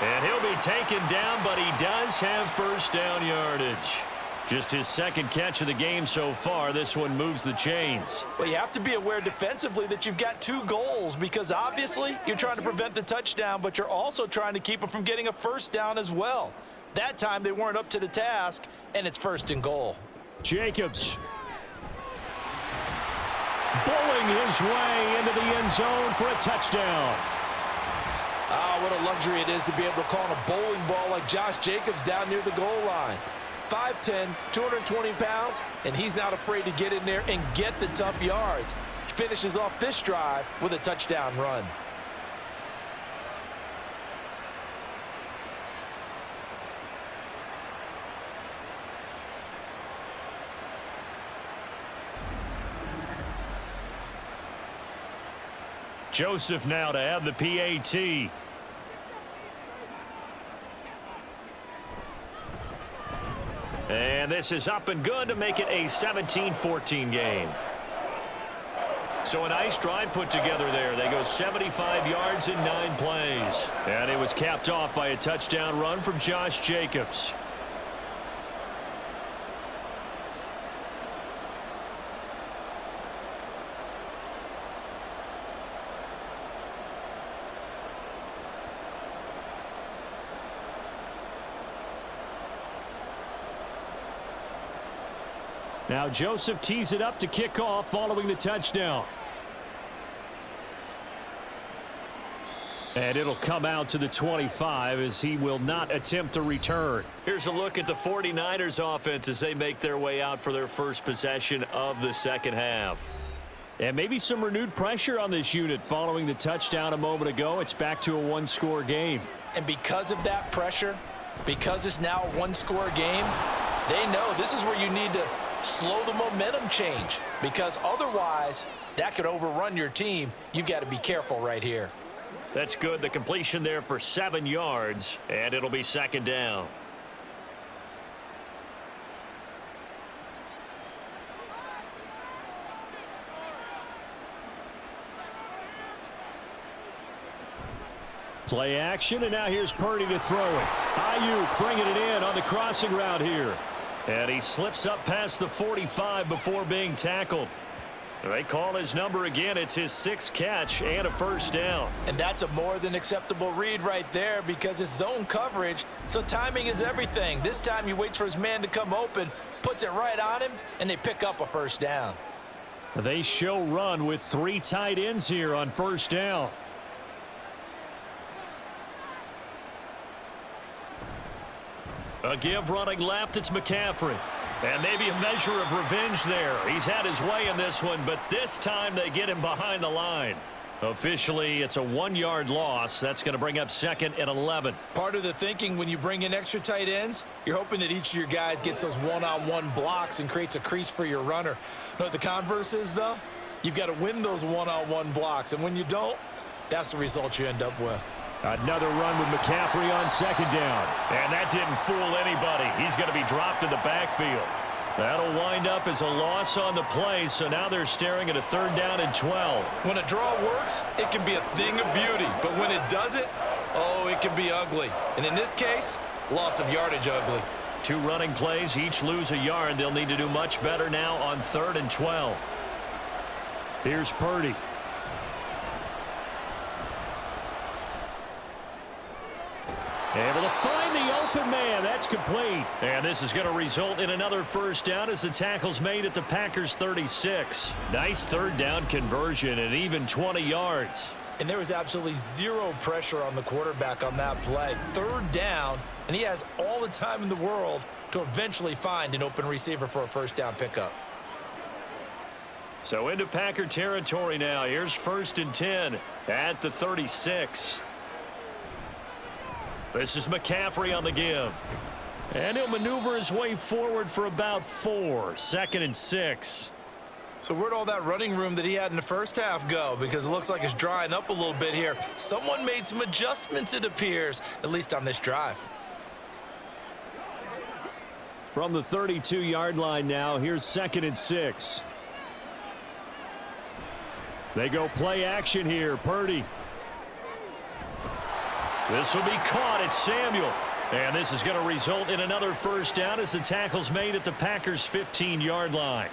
And he'll be taken down, but he does have 1st down yardage. Just his 2nd catch of the game so far. This one moves the chains. Well, you have to be aware defensively that you've got 2 goals because obviously you're trying to prevent the touchdown, but you're also trying to keep him from getting a 1st down as well. That time they weren't up to the task, and it's 1st and goal. Jacobs. Bowling his way into the end zone for a touchdown. Ah, what a luxury it is to be able to call a bowling ball like Josh Jacobs down near the goal line. 5'10", 220 pounds, and he's not afraid to get in there and get the tough yards. He finishes off this drive with a touchdown run. Joseph now to have the PAT. And this is up and good to make it a 17-14 game. So a nice drive put together there. They go 75 yards in 9 plays. And it was capped off by a touchdown run from Josh Jacobs. Now Joseph tees it up to kick off following the touchdown. And it'll come out to the 25 as he will not attempt to return. Here's a look at the 49ers offense as they make their way out for their first possession of the second half. And maybe some renewed pressure on this unit following the touchdown a moment ago. It's back to a 1-score game. And because of that pressure, because it's now a 1-score game, they know this is where you need to slow the momentum change, because otherwise that could overrun your team. You've got to be careful right here. That's good. The completion there for 7 yards, and it'll be 2nd down. Play action, and now here's Purdy to throw it. Ayuk bringing it in on the crossing route here. And he slips up past the 45 before being tackled. They call his number again. It's his 6th catch and a 1st down. And that's a more than acceptable read right there because it's zone coverage, so timing is everything. This time he waits for his man to come open, puts it right on him, and they pick up a 1st down. They show run with 3 tight ends here on 1st down. A give running left, it's McCaffrey. And maybe a measure of revenge there. He's had his way in this one, but this time they get him behind the line. Officially, it's a 1-yard loss. That's going to bring up 2nd and 11. Part of the thinking when you bring in extra tight ends, you're hoping that each of your guys gets those one-on-one blocks and creates a crease for your runner. You know what the converse is, though? You've got to win those one-on-one blocks, and when you don't, that's the result you end up with. Another run with McCaffrey on second down. And that didn't fool anybody. He's going to be dropped in the backfield. That'll wind up as a loss on the play, so now they're staring at a 3rd down and 12. When a draw works, it can be a thing of beauty. But when it doesn't, oh, it can be ugly. And in this case, loss of yardage ugly. 2 running plays, each lose a yard. They'll need to do much better now on 3rd and 12. Here's Purdy. Able to find the open man. That's complete. And this is going to result in another 1st down as the tackle's made at the Packers' 36. Nice 3rd down conversion and even 20 yards. And there was absolutely zero pressure on the quarterback on that play. 3rd down, and he has all the time in the world to eventually find an open receiver for a 1st down pickup. So into Packer territory now. Here's 1st and 10 at the 36. This is McCaffrey on the give. And he'll maneuver his way forward for about 4. 2nd and 6. So where'd all that running room that he had in the first half go? Because it looks like it's drying up a little bit here. Someone made some adjustments, it appears, at least on this drive. From the 32-yard line now, here's 2nd and 6. They go play action here. Purdy. This will be caught at Samuel. And this is going to result in another 1st down as the tackle's made at the Packers' 15-yard line.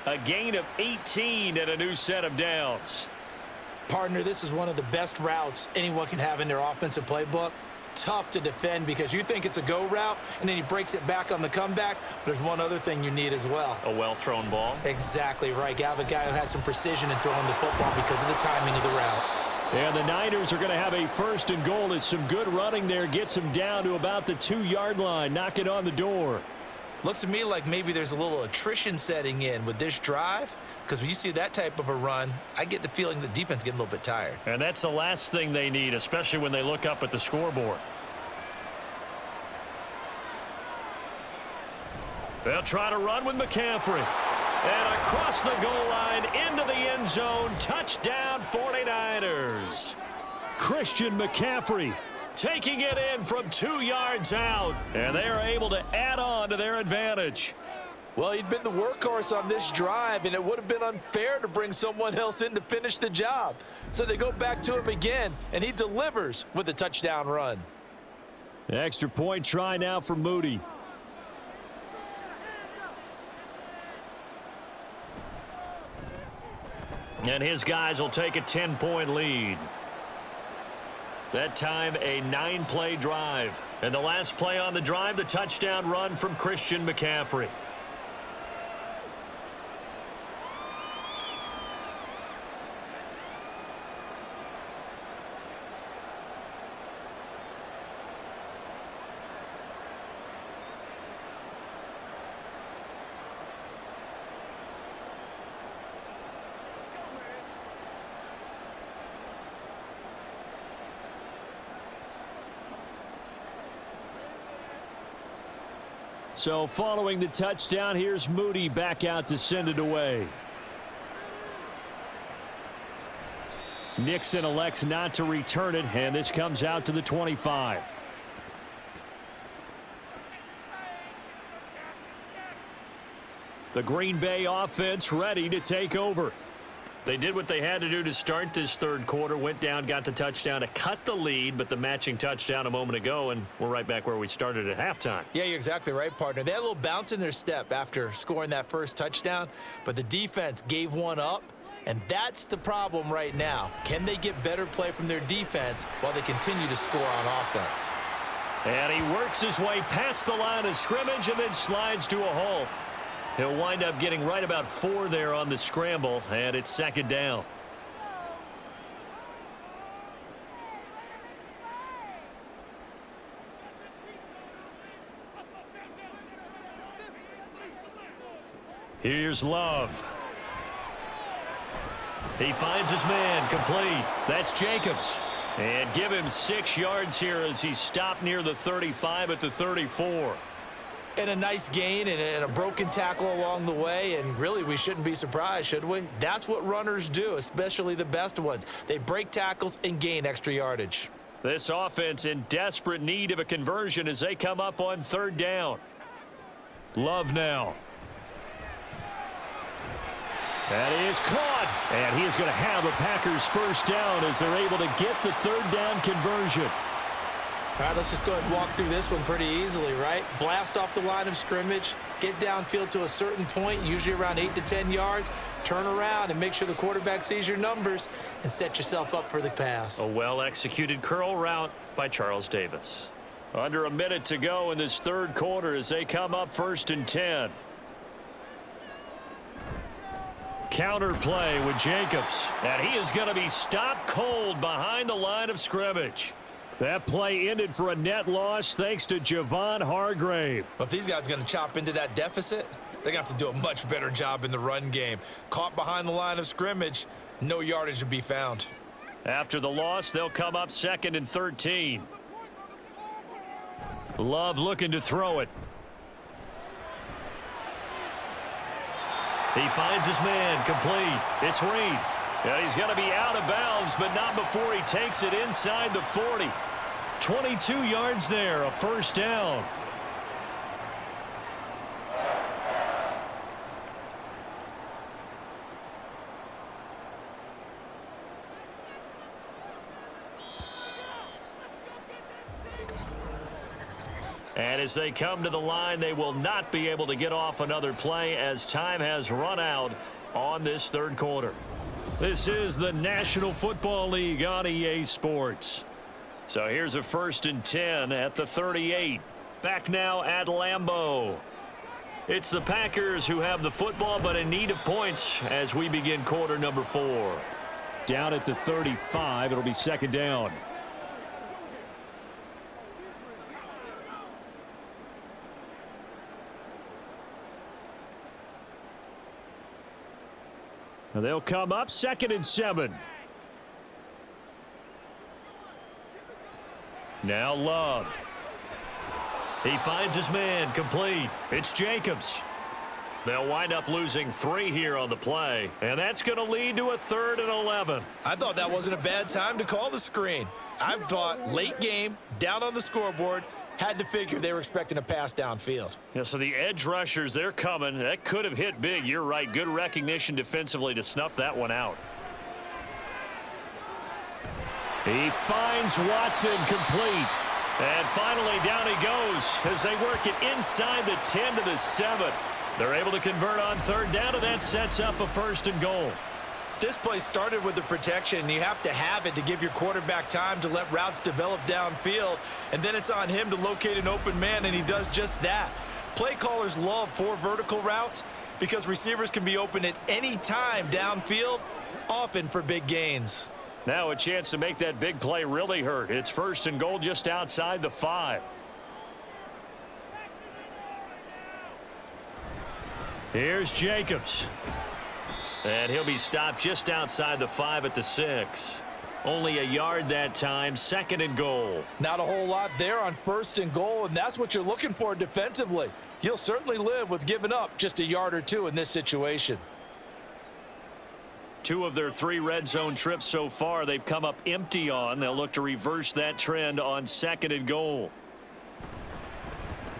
A gain of 18 and a new set of downs. Partner, this is one of the best routes anyone can have in their offensive playbook. Tough to defend because you think it's a go route, and then he breaks it back on the comeback. There's one other thing you need as well. A well-thrown ball. Exactly right. You have a guy who has some precision in throwing the football because of the timing of the route. And the Niners are going to have a 1st and goal as some good running there gets them down to about the 2-yard line. Knock it on the door. Looks to me like maybe there's a little attrition setting in with this drive, because when you see that type of a run, I get the feeling the defense getting a little bit tired. And that's the last thing they need, especially when they look up at the scoreboard. They'll try to run with McCaffrey. And across the goal line into the end zone. Touchdown 49ers. Christian McCaffrey Taking it in from 2 yards out. And they are able to add on to their advantage. Well, he'd been the workhorse on this drive, and it would have been unfair to bring someone else in to finish the job. So they go back to him again, and he delivers with a touchdown run. Extra point try now for Moody. And his guys will take a 10-point lead. That time, a 9-play drive. And the last play on the drive, the touchdown run from Christian McCaffrey. So following the touchdown, here's Moody back out to send it away. Nixon elects not to return it, and this comes out to the 25. The Green Bay offense ready to take over. They did what they had to do to start this third quarter. Went down, got the touchdown to cut the lead, but the matching touchdown a moment ago, and we're right back where we started at halftime. Yeah, you're exactly right, partner. They had a little bounce in their step after scoring that first touchdown, but the defense gave one up, and that's the problem right now. Can they get better play from their defense while they continue to score on offense? And he works his way past the line of scrimmage and then slides to a halt. He'll wind up getting right about 4 there on the scramble, and it's second down. Here's Love. He finds his man, complete. That's Jacobs. And give him 6 yards here as he stopped near the 35 at the 34. And a nice gain and a broken tackle along the way, and really we shouldn't be surprised, should we? That's what runners do, especially the best ones. They break tackles and gain extra yardage. This offense in desperate need of a conversion as they come up on third down. Love now. That is caught. And he is going to have a Packers first down as they're able to get the third down conversion. All right, let's just go ahead and walk through this one pretty easily, right? Blast off the line of scrimmage, get downfield to a certain point, usually around 8 to 10 yards, turn around and make sure the quarterback sees your numbers and set yourself up for the pass. A well-executed curl route by Charles Davis. Under a minute to go in this third quarter as they come up 1st and 10. Counter play with Jacobs. And he is going to be stopped cold behind the line of scrimmage. That play ended for a net loss thanks to Javon Hargrave. But if these guys are going to chop into that deficit, they're going to have to do a much better job in the run game. Caught behind the line of scrimmage, no yardage to be found. After the loss, they'll come up 2nd and 13. Love looking to throw it. He finds his man, complete. It's Reed. And he's going to be out of bounds, but not before he takes it inside the 40. 22 yards there, a first down. And as they come to the line, they will not be able to get off another play as time has run out on this third quarter. This is the National Football League on EA Sports. So here's a 1st and 10 at the 38. Back now at Lambeau. It's the Packers who have the football but in need of points as we begin quarter number 4. Down at the 35, it'll be 2nd down. And they'll come up 2nd and 7. Now Love. He finds his man, complete. It's Jacobs. They'll wind up losing 3 here on the play, and that's going to lead to a 3rd and 11. I thought that wasn't a bad time to call the screen. I thought late game, down on the scoreboard, had to figure they were expecting a pass downfield. Yeah, so the edge rushers, they're coming. That could have hit big. You're right. Good recognition defensively to snuff that one out. He finds Watson, complete. And finally down he goes as they work it inside the 10 to the 7. They're able to convert on 3rd down, and that sets up a 1st and goal. This play started with the protection. You have to have it to give your quarterback time to let routes develop downfield, and then it's on him to locate an open man, and he does just that. Play callers love 4 vertical routes because receivers can be open at any time downfield, often for big gains. Now a chance to make that big play really hurt. It's 1st and goal just outside the 5. Here's Jacobs. And he'll be stopped just outside the 5 at the 6. Only a yard that time, 2nd and goal. Not a whole lot there on 1st and goal, and that's what you're looking for defensively. You'll certainly live with giving up just a yard or 2 in this situation. 2 of their 3 red zone trips so far they've come up empty on. They'll look to reverse that trend on 2nd and goal.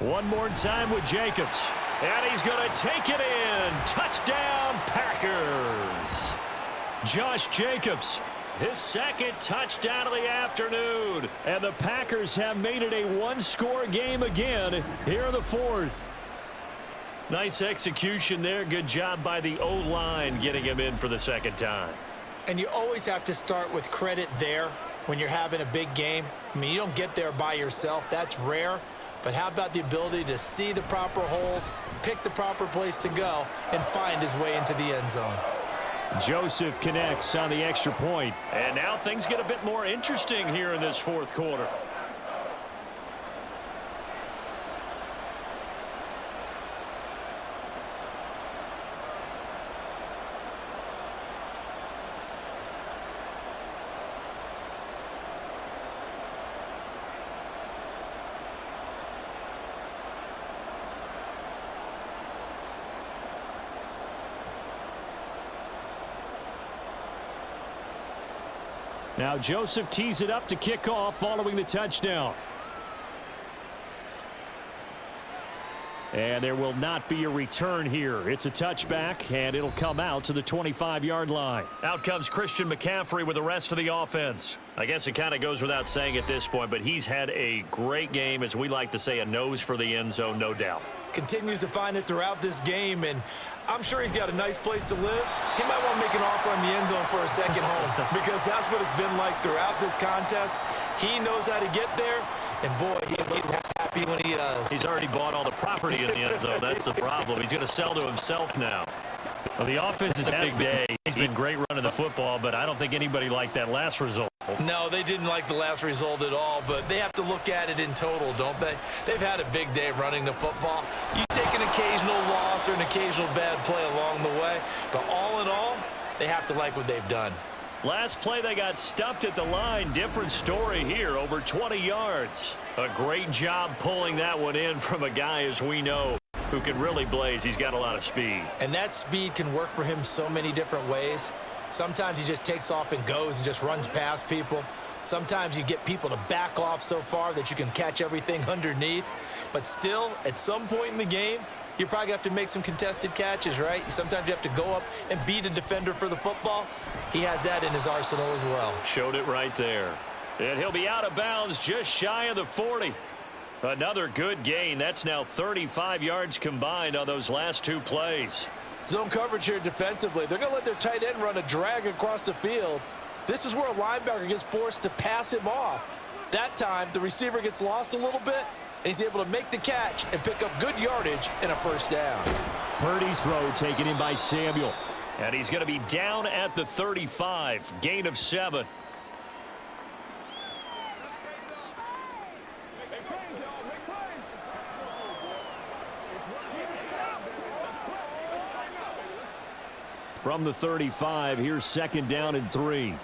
One more time with Jacobs. And he's going to take it in. Touchdown, Packers. Josh Jacobs, his 2nd touchdown of the afternoon. And the Packers have made it a 1-score game again here in the 4th. Nice execution there. Good job by the O-line getting him in for the 2nd time. And you always have to start with credit there when you're having a big game. I mean, you don't get there by yourself. That's rare. But how about the ability to see the proper holes, pick the proper place to go, and find his way into the end zone? Joseph connects on the extra point. And now things get a bit more interesting here in this 4th quarter. Now Joseph tees it up to kick off following the touchdown. And there will not be a return here. It's a touchback, and it'll come out to the 25-yard line. Out comes Christian McCaffrey with the rest of the offense. I guess it kind of goes without saying at this point, but he's had a great game, as we like to say, a nose for the end zone, no doubt. Continues to find it throughout this game, and I'm sure he's got a nice place to live. He might want to make an offer on the end zone for a second home because that's what it's been like throughout this contest. He knows how to get there, and boy, he's happy when he does. He's already bought all the property in the end zone. That's the problem. He's going to sell to himself now. Well, the offense is having a big day. He's been great running the football, but I don't think anybody liked that last result. No, they didn't like the last result at all, but they have to look at it in total, don't they? They've had a big day running the football. You take an occasional loss or an occasional bad play along the way, but all in all, they have to like what they've done. Last play, they got stuffed at the line. Different story here, over 20 yards. A great job pulling that one in from a guy, as we know, who can really blaze. He's got a lot of speed. And that speed can work for him so many different ways. Sometimes he just takes off and goes and just runs past people. Sometimes you get people to back off so far that you can catch everything underneath. But still, at some point in the game, you probably have to make some contested catches, right? Sometimes you have to go up and beat a defender for the football. He has that in his arsenal as well. Showed it right there. And he'll be out of bounds just shy of the 40. Another good gain. That's now 35 yards combined on those last two plays. Zone coverage here defensively. They're going to let their tight end run a drag across the field. This is where a linebacker gets forced to pass him off. That time, the receiver gets lost a little bit, and he's able to make the catch and pick up good yardage and a first down. Purdy's throw taken in by Samuel. And he's going to be down at the 35. Gain of 7. From the 35, here's second down and 3.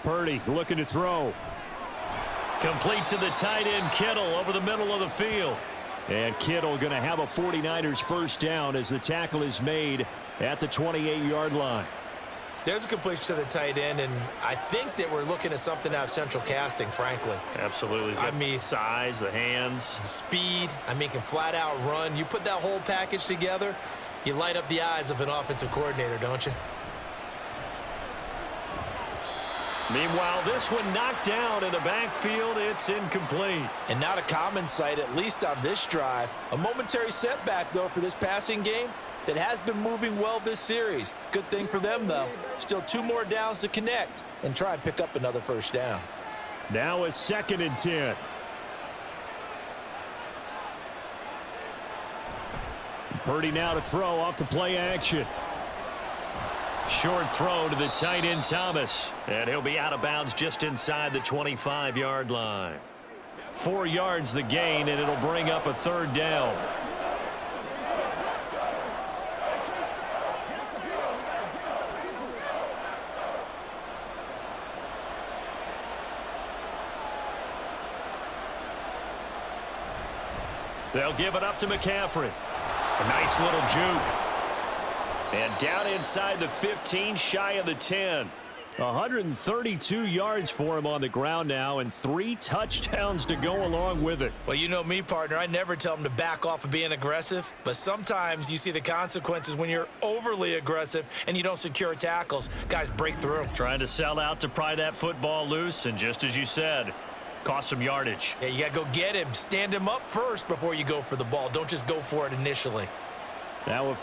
Purdy looking to throw. Complete to the tight end, Kittle, over the middle of the field. And Kittle going to have a 49ers first down as the tackle is made at the 28-yard line. There's a completion to the tight end, and I think that we're looking at something out of central casting, frankly. Absolutely. I mean, size, the hands. Speed. I mean, can flat out run. You put that whole package together, you light up the eyes of an offensive coordinator, don't you? Meanwhile, this one knocked down in the backfield. It's incomplete. And not a common sight, at least on this drive. A momentary setback, though, for this passing game that has been moving well this series. Good thing for them, though. Still 2 more downs to connect and try and pick up another first down. Now a second and 10. Purdy now to throw off the play action. Short throw to the tight end, Thomas. And he'll be out of bounds just inside the 25-yard line. 4 yards the gain, and it'll bring up a third down. They'll give it up to McCaffrey. A nice little juke. And down inside the 15, shy of the 10. 132 yards for him on the ground now, and 3 touchdowns to go along with it. Well, you know me, partner. I never tell him to back off of being aggressive, but sometimes you see the consequences when you're overly aggressive and you don't secure tackles. Guys break through. Trying to sell out to pry that football loose, and just as you said, cost some yardage. Yeah, you got to go get him. Stand him up first before you go for the ball. Don't just go for it initially. Now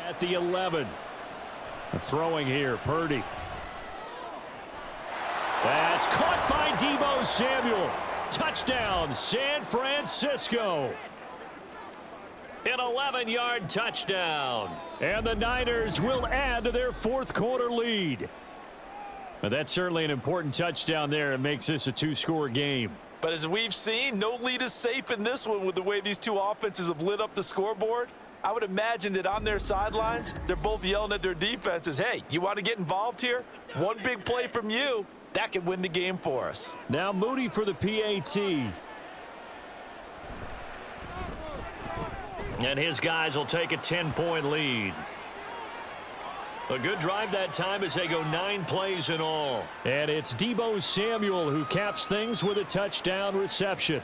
at the 11. Throwing here, Purdy. That's caught by Deebo Samuel. Touchdown, San Francisco. An 11-yard touchdown. And the Niners will add to their fourth quarter lead. Now, that's certainly an important touchdown there. It makes this a 2-score game. But as we've seen, no lead is safe in this one with the way these two offenses have lit up the scoreboard. I would imagine that on their sidelines, they're both yelling at their defenses, hey, you want to get involved here? One big play from you, that could win the game for us. Now Moody for the PAT. And his guys will take a 10-point lead. A good drive that time as they go 9 plays in all. And it's Deebo Samuel who caps things with a touchdown reception.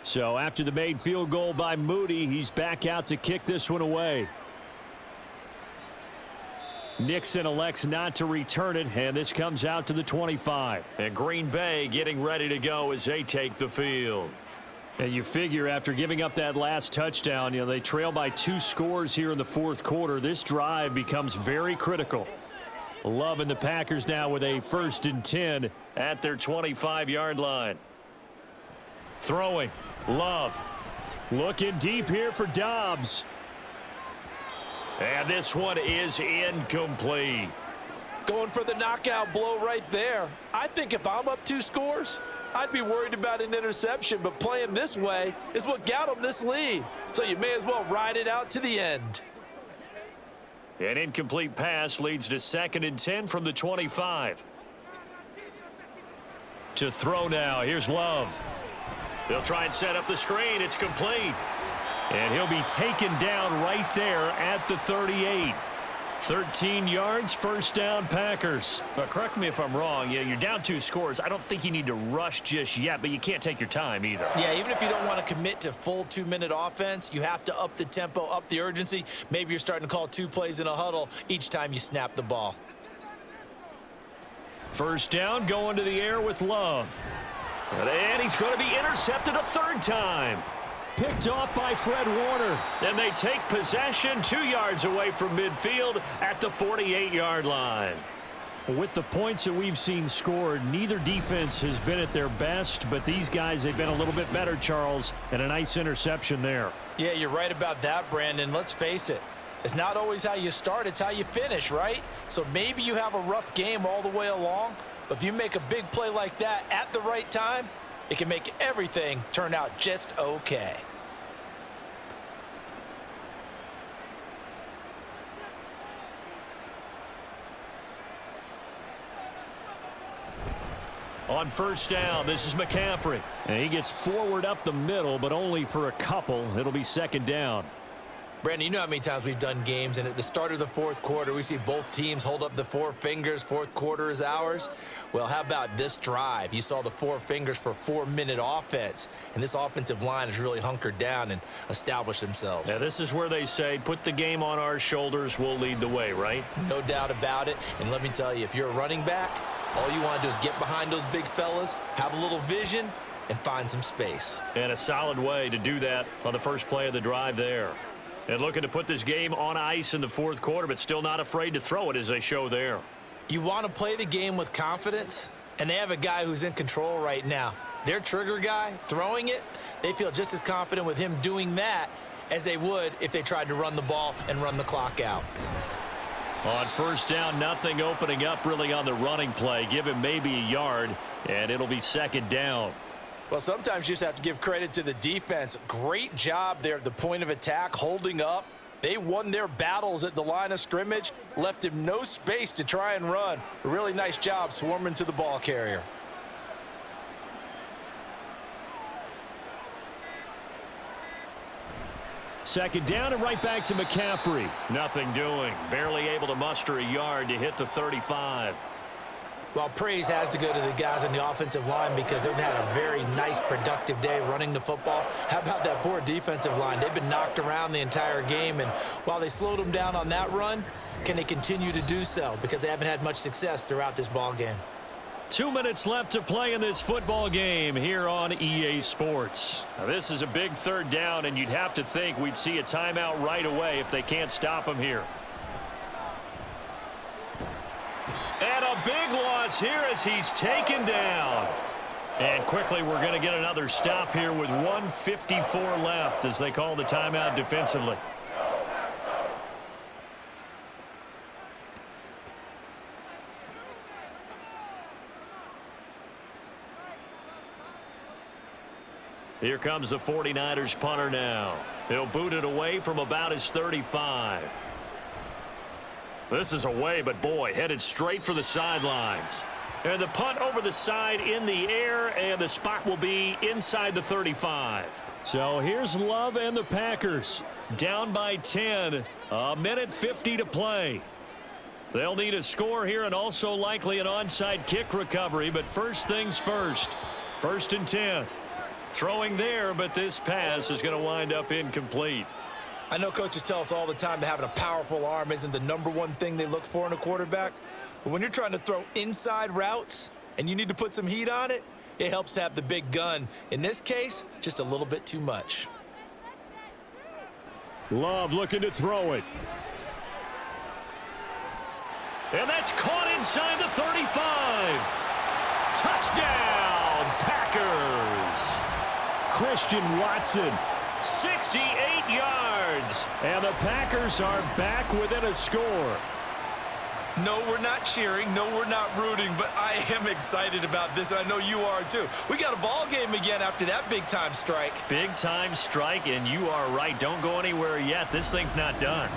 So after the made field goal by Moody, he's back out to kick this one away. Nixon elects not to return it, and this comes out to the 25. And Green Bay getting ready to go as they take the field. And you figure after giving up that last touchdown, they trail by 2 scores here in the fourth quarter. This drive becomes very critical. Love and the Packers now with a 1st and 10 at their 25-yard line. Throwing. Love. Looking deep here for Dobbs. And this one is incomplete. Going for the knockout blow right there. I think if I'm up 2 scores, I'd be worried about an interception, but playing this way is what got them this lead. So you may as well ride it out to the end. An incomplete pass leads to 2nd and 10 from the 25. To throw now. Here's Love. They'll try and set up the screen. It's complete. And he'll be taken down right there at the 38. 13 yards, 1st down, Packers. But correct me if I'm wrong. You're down 2 scores. I don't think you need to rush just yet, but you can't take your time either. Yeah, even if you don't want to commit to full 2-minute offense, you have to up the tempo, up the urgency. Maybe you're starting to call 2 plays in a huddle each time you snap the ball. 1st down, going to the air with Love. And he's going to be intercepted a 3rd time. Picked off by Fred Warner. And they take possession 2 yards away from midfield at the 48-yard line. With the points that we've seen scored, neither defense has been at their best, but these guys, they've been a little bit better, Charles, and a nice interception there. Yeah, you're right about that, Brandon. Let's face it. It's not always how you start, it's how you finish, right? So maybe you have a rough game all the way along, but if you make a big play like that at the right time, it can make everything turn out just okay. On 1st down, this is McCaffrey. And he gets forward up the middle, but only for a couple. It'll be 2nd down. Brandon, you know how many times we've done games, and at the start of the 4th quarter, we see both teams hold up the 4 fingers, 4th quarter is ours. Well, how about this drive? You saw the 4 fingers for 4-minute offense, and this offensive line has really hunkered down and established themselves. Now, this is where they say, put the game on our shoulders, we'll lead the way, right? No doubt about it, and let me tell you, if you're a running back, all you want to do is get behind those big fellas, have a little vision, and find some space. And a solid way to do that on the first play of the drive there. And looking to put this game on ice in the 4th quarter, but still not afraid to throw it as they show there. You want to play the game with confidence, and they have a guy who's in control right now. Their trigger guy, throwing it, they feel just as confident with him doing that as they would if they tried to run the ball and run the clock out. On 1st down, nothing opening up really on the running play. Give him maybe a yard, and it'll be 2nd down. Well, sometimes you just have to give credit to the defense. Great job there at the point of attack, holding up. They won their battles at the line of scrimmage, left him no space to try and run. A really nice job swarming to the ball carrier. Second down and right back to McCaffrey. Nothing doing. Barely able to muster a yard to hit the 35. Well, praise has to go to the guys on the offensive line because they've had a very nice, productive day running the football. How about that poor defensive line? They've been knocked around the entire game, and while they slowed them down on that run, can they continue to do so? Because they haven't had much success throughout this ball game. 2 minutes left to play in this football game here on EA Sports. Now, this is a big 3rd down, and you'd have to think we'd see a timeout right away if they can't stop him here. And a big loss here as he's taken down. And quickly we're going to get another stop here with 1:54 left as they call the timeout defensively. Here comes the 49ers punter now. He'll boot it away from about his 35. This is away, but boy, headed straight for the sidelines. And the punt over the side in the air, and the spot will be inside the 35. So here's Love and the Packers. Down by 10, a minute 50 to play. They'll need a score here and also likely an onside kick recovery, but first things first. 1st and 10. Throwing there, but this pass is going to wind up incomplete. I know coaches tell us all the time that having a powerful arm isn't the #1 thing they look for in a quarterback. But when you're trying to throw inside routes and you need to put some heat on it, it helps to have the big gun. In this case, just a little bit too much. Love looking to throw it. And that's caught inside the 35. Touchdown, Packers. Christian Watson. 68 yards. And the Packers are back within a score. No, we're not cheering. No, we're not rooting, but I am excited about this, and I know you are too. We got a ball game again after that big-time strike. Big-time strike, and you are right. Don't go anywhere yet. This thing's not done.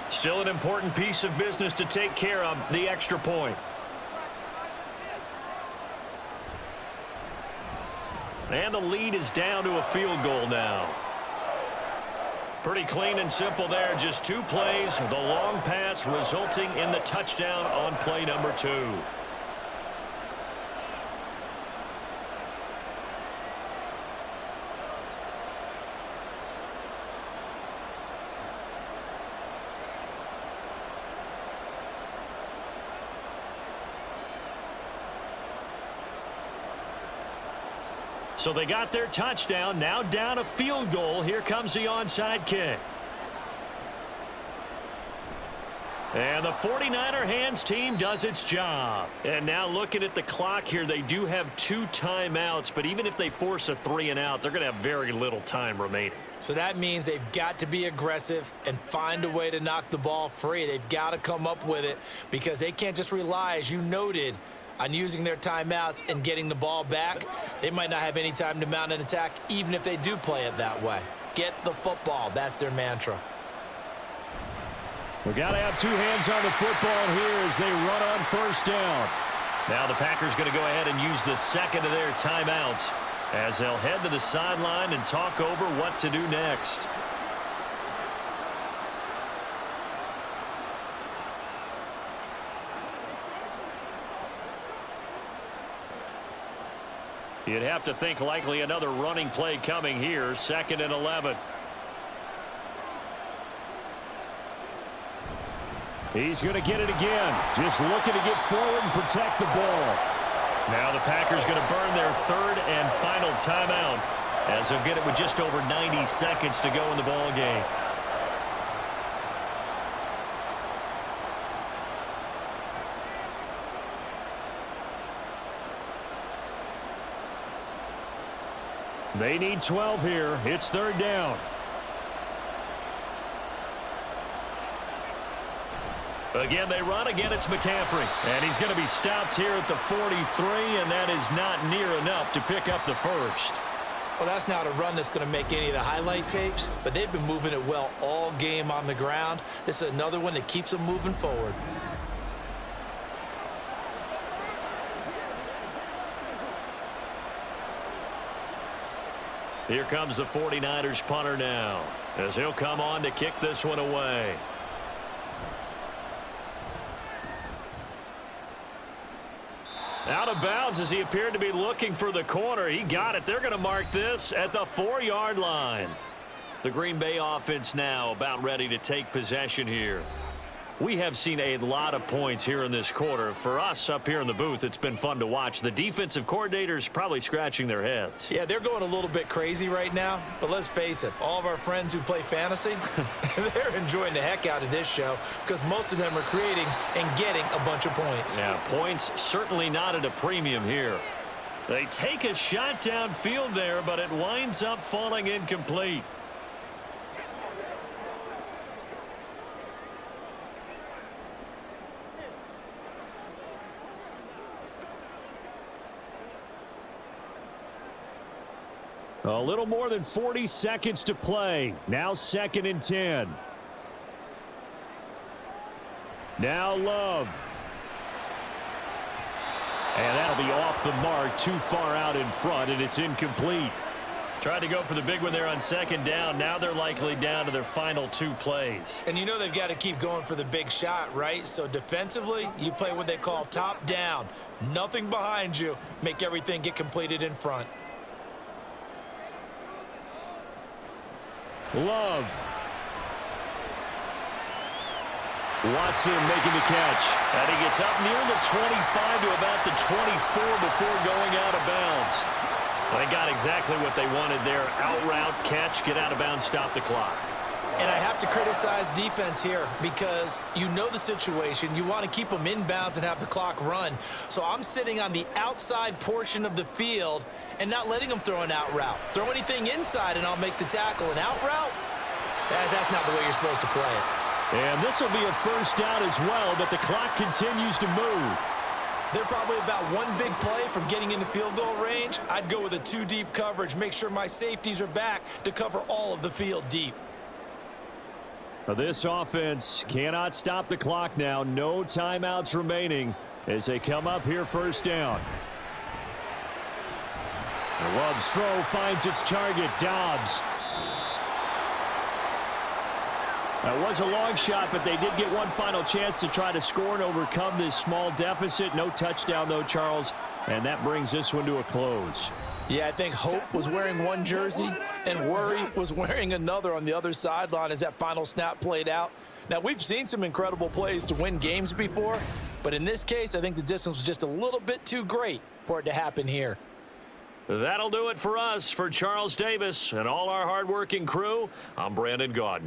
Still an important piece of business to take care of, the extra point. And the lead is down to a field goal now. Pretty clean and simple there. Just 2 plays. The long pass resulting in the touchdown on play number 2. So they got their touchdown, now down a field goal. Here comes the onside kick. And the 49er hands team does its job. And now looking at the clock here, they do have 2 timeouts, but even if they force a 3 and out, they're going to have very little time remaining. So that means they've got to be aggressive and find a way to knock the ball free. They've got to come up with it because they can't just rely, as you noted, on using their timeouts and getting the ball back. They might not have any time to mount an attack, even if they do play it that way. Get the football. That's their mantra. We got to have 2 hands on the football here as they run on 1st down. Now the Packers going to go ahead and use the second of their timeouts as they'll head to the sideline and talk over what to do next. You'd have to think likely another running play coming here. 2nd and 11. He's going to get it again. Just looking to get forward and protect the ball. Now the Packers going to burn their 3rd and final timeout as they'll get it with just over 90 seconds to go in the ball game. They need 12 here. It's 3rd down. Again, they run. Again, it's McCaffrey. And he's going to be stopped here at the 43, and that is not near enough to pick up the 1st. Well, that's not a run that's going to make any of the highlight tapes, but they've been moving it well all game on the ground. This is another one that keeps them moving forward. Here comes the 49ers punter now as he'll come on to kick this one away. Out of bounds as he appeared to be looking for the corner. He got it. They're going to mark this at the 4-yard line. The Green Bay offense now about ready to take possession here. We have seen a lot of points here in this quarter. For us up here in the booth, it's been fun to watch. The defensive coordinators probably scratching their heads. Yeah, they're going a little bit crazy right now, but let's face it, all of our friends who play fantasy, they're enjoying the heck out of this show because most of them are creating and getting a bunch of points. Yeah, points certainly not at a premium here. They take a shot downfield there, but it winds up falling incomplete. A little more than 40 seconds to play. Now 2nd and 10. Now Love. And that'll be off the mark, too far out in front, and it's incomplete. Tried to go for the big one there on 2nd down. Now they're likely down to their final 2 plays. And you know they've got to keep going for the big shot, right? So defensively, you play what they call top down. Nothing behind you. Make everything get completed in front. Love. Watson making the catch. And he gets up near the 25 to about the 24 before going out of bounds. They got exactly what they wanted there. Out route, catch, get out of bounds, stop the clock. And I have to criticize defense here because you know the situation. You want to keep them inbounds and have the clock run. So I'm sitting on the outside portion of the field and not letting them throw an out route. Throw anything inside and I'll make the tackle. An out route? That's not the way you're supposed to play it. And this will be a 1st down as well, but the clock continues to move. They're probably about one big play from getting into field goal range. I'd go with a 2-deep coverage. Make sure my safeties are back to cover all of the field deep. This offense cannot stop the clock now. No timeouts remaining as they come up here 1st down. Love's throw finds its target, Dobbs. That was a long shot, but they did get one final chance to try to score and overcome this small deficit. No touchdown, though, Charles, and that brings this one to a close. Yeah, I think Hope was wearing one jersey and Worry was wearing another on the other sideline as that final snap played out. Now, we've seen some incredible plays to win games before, but in this case, I think the distance was just a little bit too great for it to happen here. That'll do it for us. For Charles Davis and all our hardworking crew, I'm Brandon Gaudin.